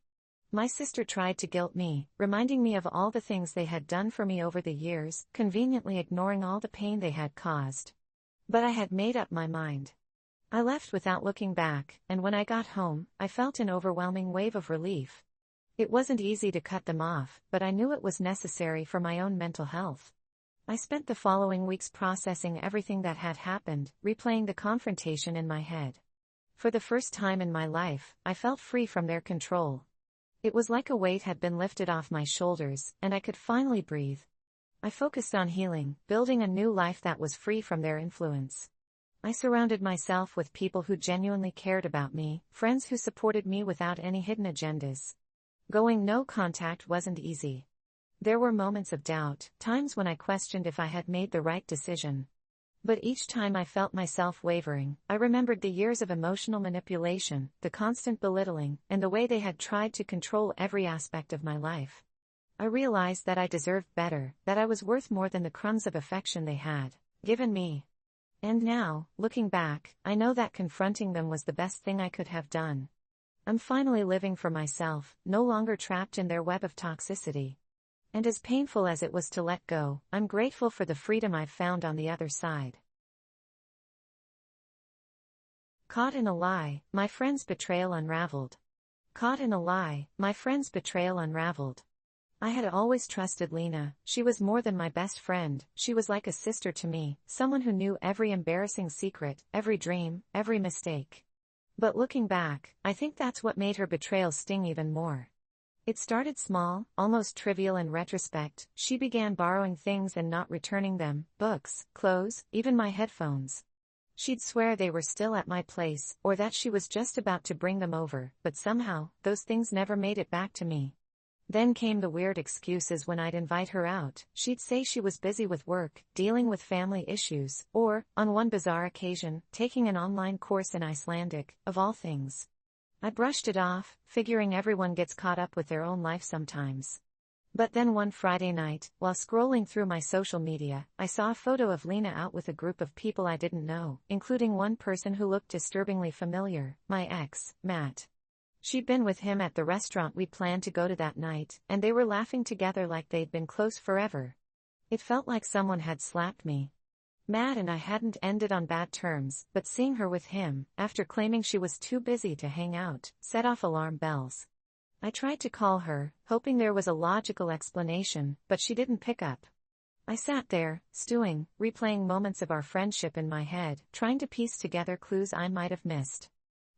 My sister tried to guilt me, reminding me of all the things they had done for me over the years, conveniently ignoring all the pain they had caused. But I had made up my mind. I left without looking back, and when I got home, I felt an overwhelming wave of relief. It wasn't easy to cut them off, but I knew it was necessary for my own mental health. I spent the following weeks processing everything that had happened, replaying the confrontation in my head. For the first time in my life, I felt free from their control. It was like a weight had been lifted off my shoulders, and I could finally breathe. I focused on healing, building a new life that was free from their influence. I surrounded myself with people who genuinely cared about me, friends who supported me without any hidden agendas. Going no contact wasn't easy. There were moments of doubt, times when I questioned if I had made the right decision. But each time I felt myself wavering, I remembered the years of emotional manipulation, the constant belittling, and the way they had tried to control every aspect of my life. I realized that I deserved better, that I was worth more than the crumbs of affection they had given me. And now, looking back, I know that confronting them was the best thing I could have done. I'm finally living for myself, no longer trapped in their web of toxicity. And as painful as it was to let go, I'm grateful for the freedom I've found on the other side. Caught in a lie, my friend's betrayal unraveled. Caught in a lie, my friend's betrayal unraveled. I had always trusted Lena. She was more than my best friend, she was like a sister to me, someone who knew every embarrassing secret, every dream, every mistake. But looking back, I think that's what made her betrayal sting even more. It started small, almost trivial in retrospect. She began borrowing things and not returning them, books, clothes, even my headphones. She'd swear they were still at my place, or that she was just about to bring them over, but somehow, those things never made it back to me. Then came the weird excuses when I'd invite her out. She'd say she was busy with work, dealing with family issues, or, on one bizarre occasion, taking an online course in Icelandic, of all things. I brushed it off, figuring everyone gets caught up with their own life sometimes. But then one Friday night, while scrolling through my social media, I saw a photo of Lena out with a group of people I didn't know, including one person who looked disturbingly familiar, my ex, Matt. She'd been with him at the restaurant we planned to go to that night, and they were laughing together like they'd been close forever. It felt like someone had slapped me. Matt and I hadn't ended on bad terms, but seeing her with him, after claiming she was too busy to hang out, set off alarm bells. I tried to call her, hoping there was a logical explanation, but she didn't pick up. I sat there, stewing, replaying moments of our friendship in my head, trying to piece together clues I might have missed.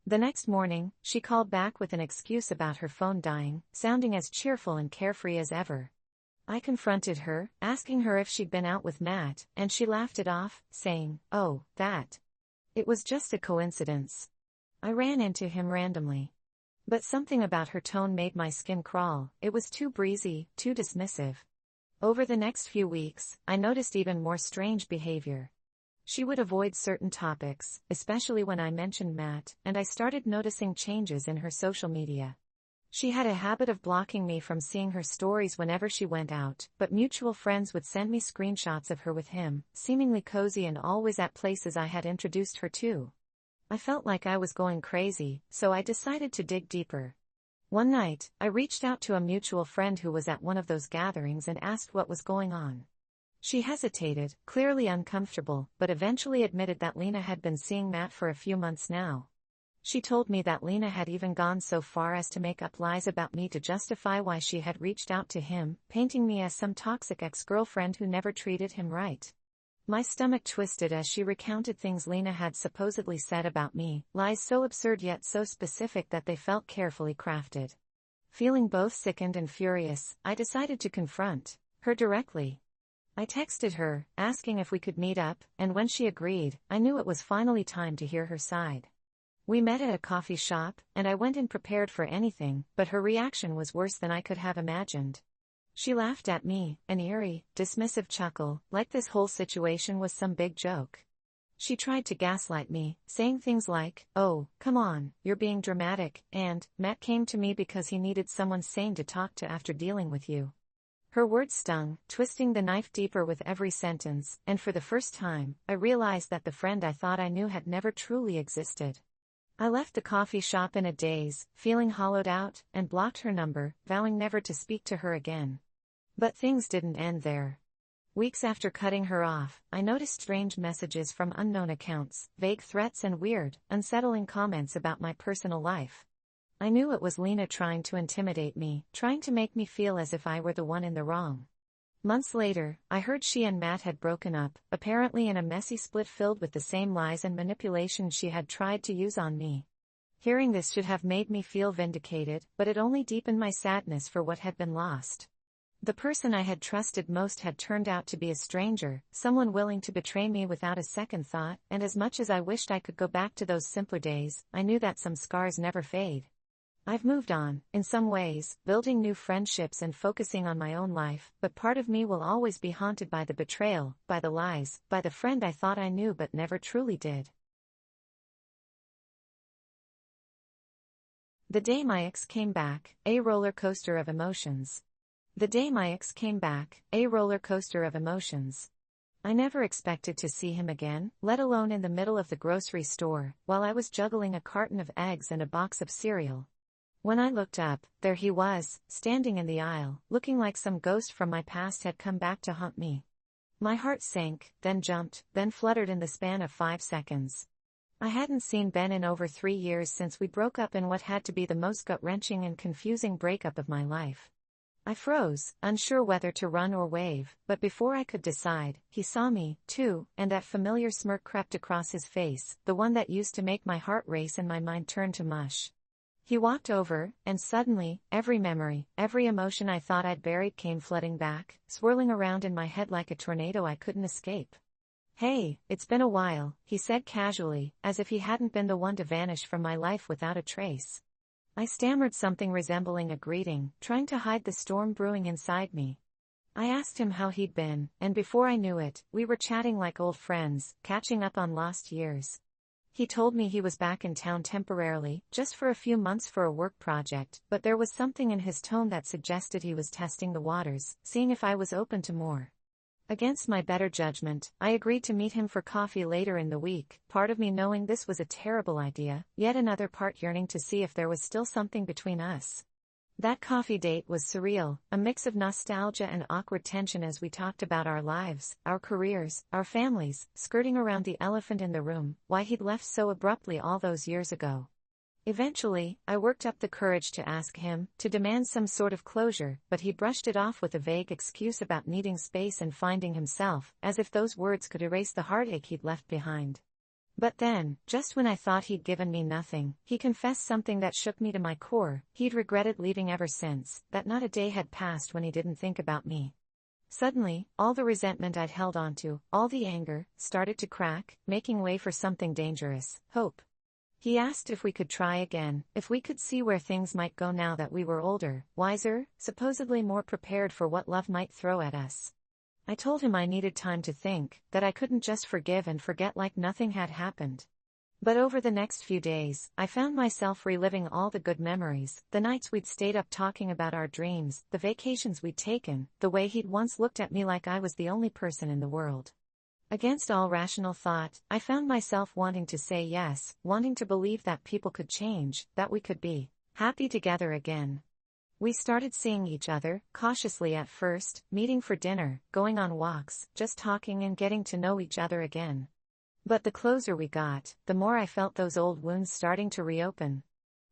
The next morning, she called back with an excuse about her phone dying, sounding as cheerful and carefree as ever. I confronted her, asking her if she'd been out with Matt, and she laughed it off, saying, "Oh, that. It was just a coincidence. I ran into him randomly." But something about her tone made my skin crawl. It was too breezy, too dismissive. Over the next few weeks, I noticed even more strange behavior. She would avoid certain topics, especially when I mentioned Matt, and I started noticing changes in her social media. She had a habit of blocking me from seeing her stories whenever she went out, but mutual friends would send me screenshots of her with him, seemingly cozy and always at places I had introduced her to. I felt like I was going crazy, so I decided to dig deeper. One night, I reached out to a mutual friend who was at one of those gatherings and asked what was going on. She hesitated, clearly uncomfortable, but eventually admitted that Lena had been seeing Matt for a few months now. She told me that Lena had even gone so far as to make up lies about me to justify why she had reached out to him, painting me as some toxic ex-girlfriend who never treated him right. My stomach twisted as she recounted things Lena had supposedly said about me, lies so absurd yet so specific that they felt carefully crafted. Feeling both sickened and furious, I decided to confront her directly. I texted her, asking if we could meet up, and when she agreed, I knew it was finally time to hear her side. We met at a coffee shop, and I went in prepared for anything, but her reaction was worse than I could have imagined. She laughed at me, an eerie, dismissive chuckle, like this whole situation was some big joke. She tried to gaslight me, saying things like, "Oh, come on, you're being dramatic," and, "Matt came to me because he needed someone sane to talk to after dealing with you." Her words stung, twisting the knife deeper with every sentence, and for the first time, I realized that the friend I thought I knew had never truly existed. I left the coffee shop in a daze, feeling hollowed out, and blocked her number, vowing never to speak to her again. But things didn't end there. Weeks after cutting her off, I noticed strange messages from unknown accounts, vague threats and weird, unsettling comments about my personal life. I knew it was Lena trying to intimidate me, trying to make me feel as if I were the one in the wrong. Months later, I heard she and Matt had broken up, apparently in a messy split filled with the same lies and manipulation she had tried to use on me. Hearing this should have made me feel vindicated, but it only deepened my sadness for what had been lost. The person I had trusted most had turned out to be a stranger, someone willing to betray me without a second thought, and as much as I wished I could go back to those simpler days, I knew that some scars never fade. I've moved on, in some ways, building new friendships and focusing on my own life, but part of me will always be haunted by the betrayal, by the lies, by the friend I thought I knew but never truly did. The day my ex came back, a roller coaster of emotions. The day my ex came back, a roller coaster of emotions. I never expected to see him again, let alone in the middle of the grocery store, while I was juggling a carton of eggs and a box of cereal. When I looked up, there he was, standing in the aisle, looking like some ghost from my past had come back to haunt me. My heart sank, then jumped, then fluttered in the span of 5 seconds. I hadn't seen Ben in over 3 years since we broke up in what had to be the most gut-wrenching and confusing breakup of my life. I froze, unsure whether to run or wave, but before I could decide, he saw me, too, and that familiar smirk crept across his face, the one that used to make my heart race and my mind turn to mush. He walked over, and suddenly, every memory, every emotion I thought I'd buried came flooding back, swirling around in my head like a tornado I couldn't escape. "Hey, it's been a while," he said casually, as if he hadn't been the one to vanish from my life without a trace. I stammered something resembling a greeting, trying to hide the storm brewing inside me. I asked him how he'd been, and before I knew it, we were chatting like old friends, catching up on lost years. He told me he was back in town temporarily, just for a few months for a work project, but there was something in his tone that suggested he was testing the waters, seeing if I was open to more. Against my better judgment, I agreed to meet him for coffee later in the week, part of me knowing this was a terrible idea, yet another part yearning to see if there was still something between us. That coffee date was surreal, a mix of nostalgia and awkward tension as we talked about our lives, our careers, our families, skirting around the elephant in the room, why he'd left so abruptly all those years ago. Eventually, I worked up the courage to ask him, to demand some sort of closure, but he brushed it off with a vague excuse about needing space and finding himself, as if those words could erase the heartache he'd left behind. But then, just when I thought he'd given me nothing, he confessed something that shook me to my core. He'd regretted leaving ever since, that not a day had passed when he didn't think about me. Suddenly, all the resentment I'd held onto, all the anger, started to crack, making way for something dangerous: hope. He asked if we could try again, if we could see where things might go now that we were older, wiser, supposedly more prepared for what love might throw at us. I told him I needed time to think, that I couldn't just forgive and forget like nothing had happened. But over the next few days, I found myself reliving all the good memories, the nights we'd stayed up talking about our dreams, the vacations we'd taken, the way he'd once looked at me like I was the only person in the world. Against all rational thought, I found myself wanting to say yes, wanting to believe that people could change, that we could be happy together again. We started seeing each other, cautiously at first, meeting for dinner, going on walks, just talking and getting to know each other again. But the closer we got, the more I felt those old wounds starting to reopen.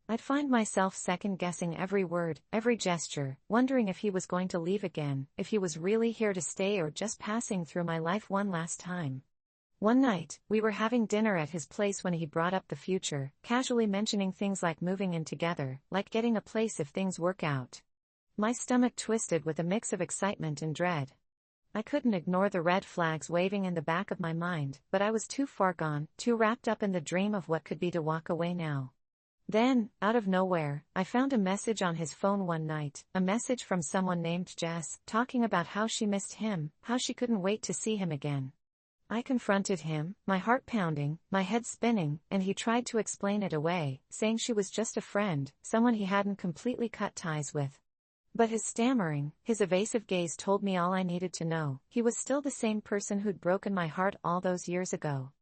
I'd find myself second-guessing every word, every gesture, wondering if he was going to leave again, if he was really here to stay or just passing through my life one last time. One night, we were having dinner at his place when he brought up the future, casually mentioning things like moving in together, like getting a place if things work out. My stomach twisted with a mix of excitement and dread. I couldn't ignore the red flags waving in the back of my mind, but I was too far gone, too wrapped up in the dream of what could be to walk away now. Then, out of nowhere, I found a message on his phone one night, a message from someone named Jess, talking about how she missed him, how she couldn't wait to see him again. I confronted him, my heart pounding, my head spinning, and he tried to explain it away, saying she was just a friend, someone he hadn't completely cut ties with. But his stammering, his evasive gaze told me all I needed to know. He was still the same person who'd broken my heart all those years ago.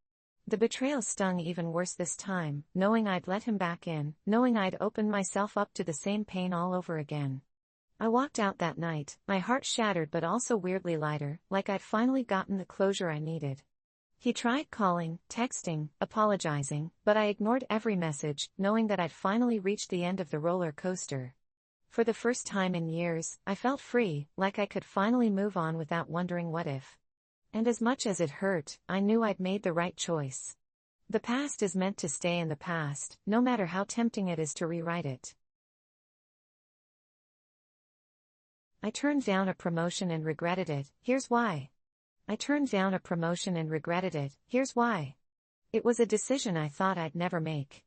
The betrayal stung even worse this time, knowing I'd let him back in, knowing I'd opened myself up to the same pain all over again. I walked out that night, my heart shattered but also weirdly lighter, like I'd finally gotten the closure I needed. He tried calling, texting, apologizing, but I ignored every message, knowing that I'd finally reached the end of the roller coaster. For the first time in years, I felt free, like I could finally move on without wondering what if. And as much as it hurt, I knew I'd made the right choice. The past is meant to stay in the past, no matter how tempting it is to rewrite it. I turned down a promotion and regretted it. Here's why. I turned down a promotion and regretted it. Here's why. It was a decision I thought I'd never make.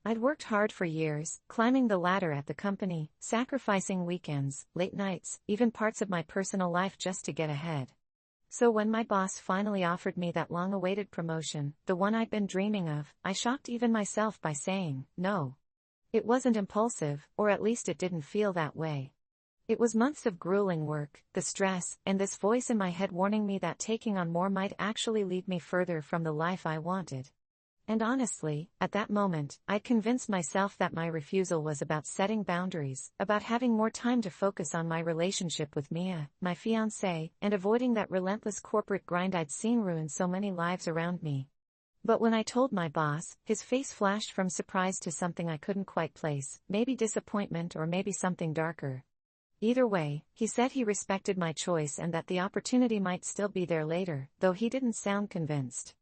I'd worked hard for years, climbing the ladder at the company, sacrificing weekends, late nights, even parts of my personal life just to get ahead. So when my boss finally offered me that long-awaited promotion, the one I'd been dreaming of, I shocked even myself by saying, no. It wasn't impulsive, or at least it didn't feel that way. It was months of grueling work, the stress, and this voice in my head warning me that taking on more might actually lead me further from the life I wanted. And honestly, at that moment, I'd convinced myself that my refusal was about setting boundaries, about having more time to focus on my relationship with Mia, my fiancée, and avoiding that relentless corporate grind I'd seen ruin so many lives around me. But when I told my boss, his face flashed from surprise to something I couldn't quite place, maybe disappointment or maybe something darker. Either way, he said he respected my choice and that the opportunity might still be there later, though he didn't sound convinced.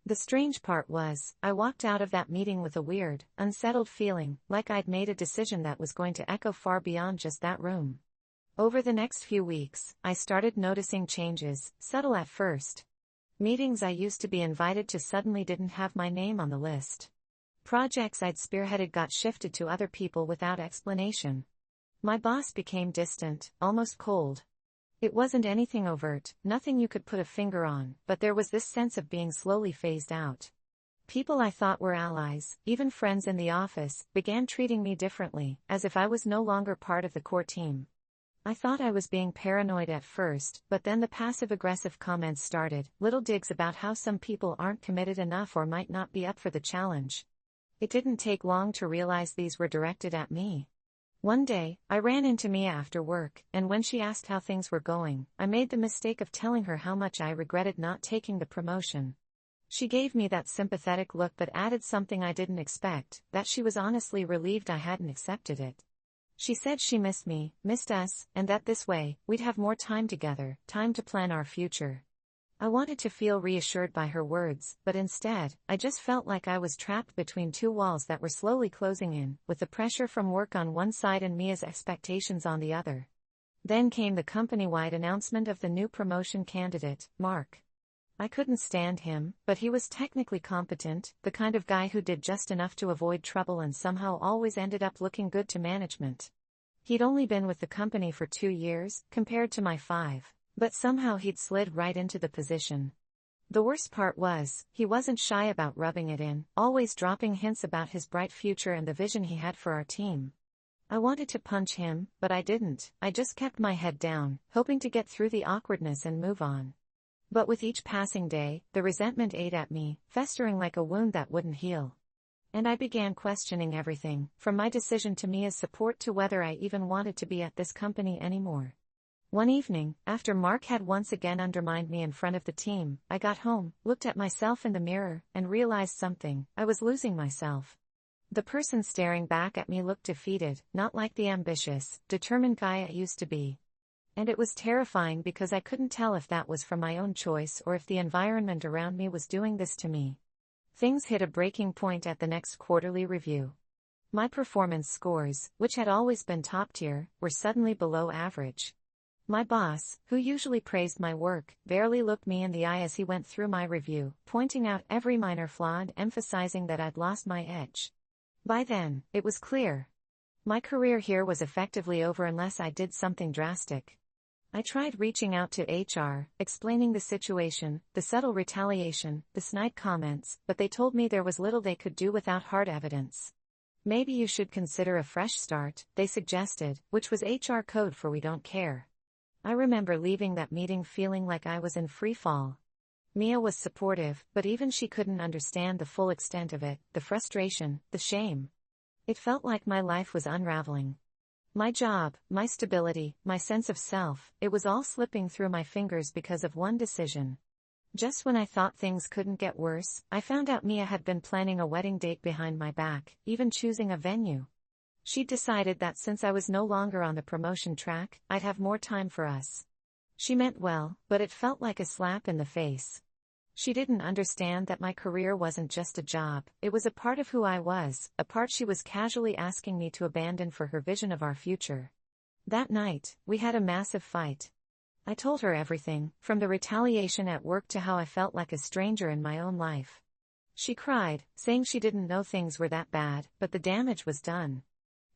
The strange part was, I walked out of that meeting with a weird, unsettled feeling, like I'd made a decision that was going to echo far beyond just that room. Over the next few weeks, I started noticing changes, subtle at first. Meetings I used to be invited to suddenly didn't have my name on the list. Projects I'd spearheaded got shifted to other people without explanation. My boss became distant, almost cold. It wasn't anything overt, nothing you could put a finger on, but there was this sense of being slowly phased out. People I thought were allies, even friends in the office, began treating me differently, as if I was no longer part of the core team. I thought I was being paranoid at first, but then the passive-aggressive comments started, little digs about how some people aren't committed enough or might not be up for the challenge. It didn't take long to realize these were directed at me. One day, I ran into Mia after work, and when she asked how things were going, I made the mistake of telling her how much I regretted not taking the promotion. She gave me that sympathetic look but added something I didn't expect, that she was honestly relieved I hadn't accepted it. She said she missed me, missed us, and that this way, we'd have more time together, time to plan our future. I wanted to feel reassured by her words, but instead, I just felt like I was trapped between two walls that were slowly closing in, with the pressure from work on one side and Mia's expectations on the other. Then came the company-wide announcement of the new promotion candidate, Mark. I couldn't stand him, but he was technically competent, the kind of guy who did just enough to avoid trouble and somehow always ended up looking good to management. He'd only been with the company for 2 years, compared to my 5. But somehow he'd slid right into the position. The worst part was, he wasn't shy about rubbing it in, always dropping hints about his bright future and the vision he had for our team. I wanted to punch him, but I didn't. I just kept my head down, hoping to get through the awkwardness and move on. But with each passing day, the resentment ate at me, festering like a wound that wouldn't heal. And I began questioning everything, from my decision to Mia's support to whether I even wanted to be at this company anymore. One evening, after Mark had once again undermined me in front of the team, I got home, looked at myself in the mirror, and realized something. I was losing myself. The person staring back at me looked defeated, not like the ambitious, determined guy I used to be. And it was terrifying because I couldn't tell if that was from my own choice or if the environment around me was doing this to me. Things hit a breaking point at the next quarterly review. My performance scores, which had always been top tier, were suddenly below average. My boss, who usually praised my work, barely looked me in the eye as he went through my review, pointing out every minor flaw and emphasizing that I'd lost my edge. By then, it was clear. My career here was effectively over unless I did something drastic. I tried reaching out to HR, explaining the situation, the subtle retaliation, the snide comments, but they told me there was little they could do without hard evidence. Maybe you should consider a fresh start, they suggested, which was HR code for we don't care. I remember leaving that meeting feeling like I was in free fall. Mia was supportive, but even she couldn't understand the full extent of it, the frustration, the shame. It felt like my life was unraveling. My job, my stability, my sense of self, it was all slipping through my fingers because of one decision. Just when I thought things couldn't get worse, I found out Mia had been planning a wedding date behind my back, even choosing a venue. She'd decided that since I was no longer on the promotion track, I'd have more time for us. She meant well, but it felt like a slap in the face. She didn't understand that my career wasn't just a job, it was a part of who I was, a part she was casually asking me to abandon for her vision of our future. That night, we had a massive fight. I told her everything, from the retaliation at work to how I felt like a stranger in my own life. She cried, saying she didn't know things were that bad, but the damage was done.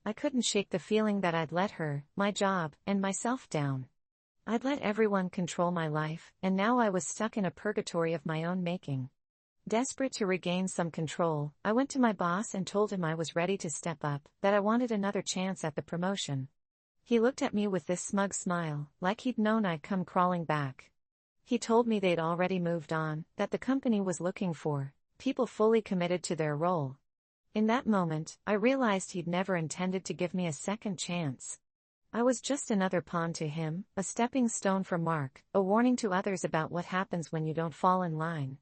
I couldn't shake the feeling that I'd let her, my job, and myself down. I'd let everyone control my life, and now I was stuck in a purgatory of my own making. Desperate to regain some control, I went to my boss and told him I was ready to step up, that I wanted another chance at the promotion. He looked at me with this smug smile, like he'd known I'd come crawling back. He told me they'd already moved on, that the company was looking for people fully committed to their role. In that moment, I realized he'd never intended to give me a second chance. I was just another pawn to him, a stepping stone for Mark, a warning to others about what happens when you don't fall in line.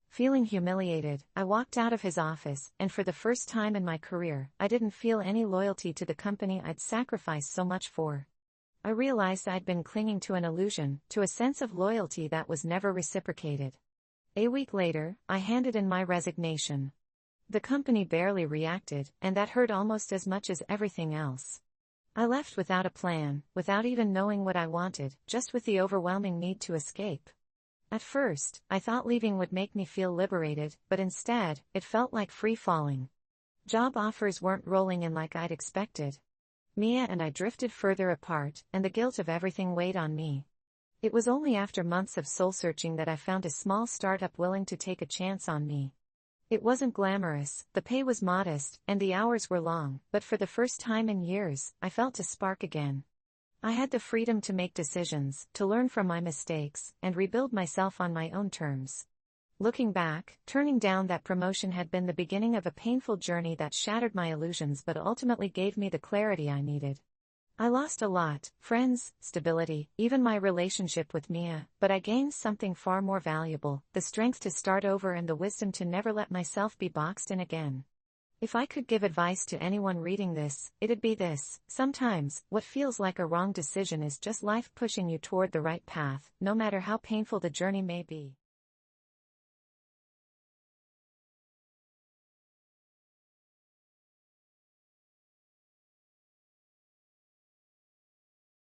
Feeling humiliated, I walked out of his office, and for the first time in my career, I didn't feel any loyalty to the company I'd sacrificed so much for. I realized I'd been clinging to an illusion, to a sense of loyalty that was never reciprocated. A week later, I handed in my resignation. The company barely reacted, and that hurt almost as much as everything else. I left without a plan, without even knowing what I wanted, just with the overwhelming need to escape. At first, I thought leaving would make me feel liberated, but instead, it felt like free falling. Job offers weren't rolling in like I'd expected. Mia and I drifted further apart, and the guilt of everything weighed on me. It was only after months of soul-searching that I found a small startup willing to take a chance on me. It wasn't glamorous, the pay was modest, and the hours were long, but for the first time in years, I felt a spark again. I had the freedom to make decisions, to learn from my mistakes, and rebuild myself on my own terms. Looking back, turning down that promotion had been the beginning of a painful journey that shattered my illusions but ultimately gave me the clarity I needed. I lost a lot, friends, stability, even my relationship with Mia, but I gained something far more valuable, the strength to start over and the wisdom to never let myself be boxed in again. If I could give advice to anyone reading this, it'd be this: sometimes, what feels like a wrong decision is just life pushing you toward the right path, no matter how painful the journey may be.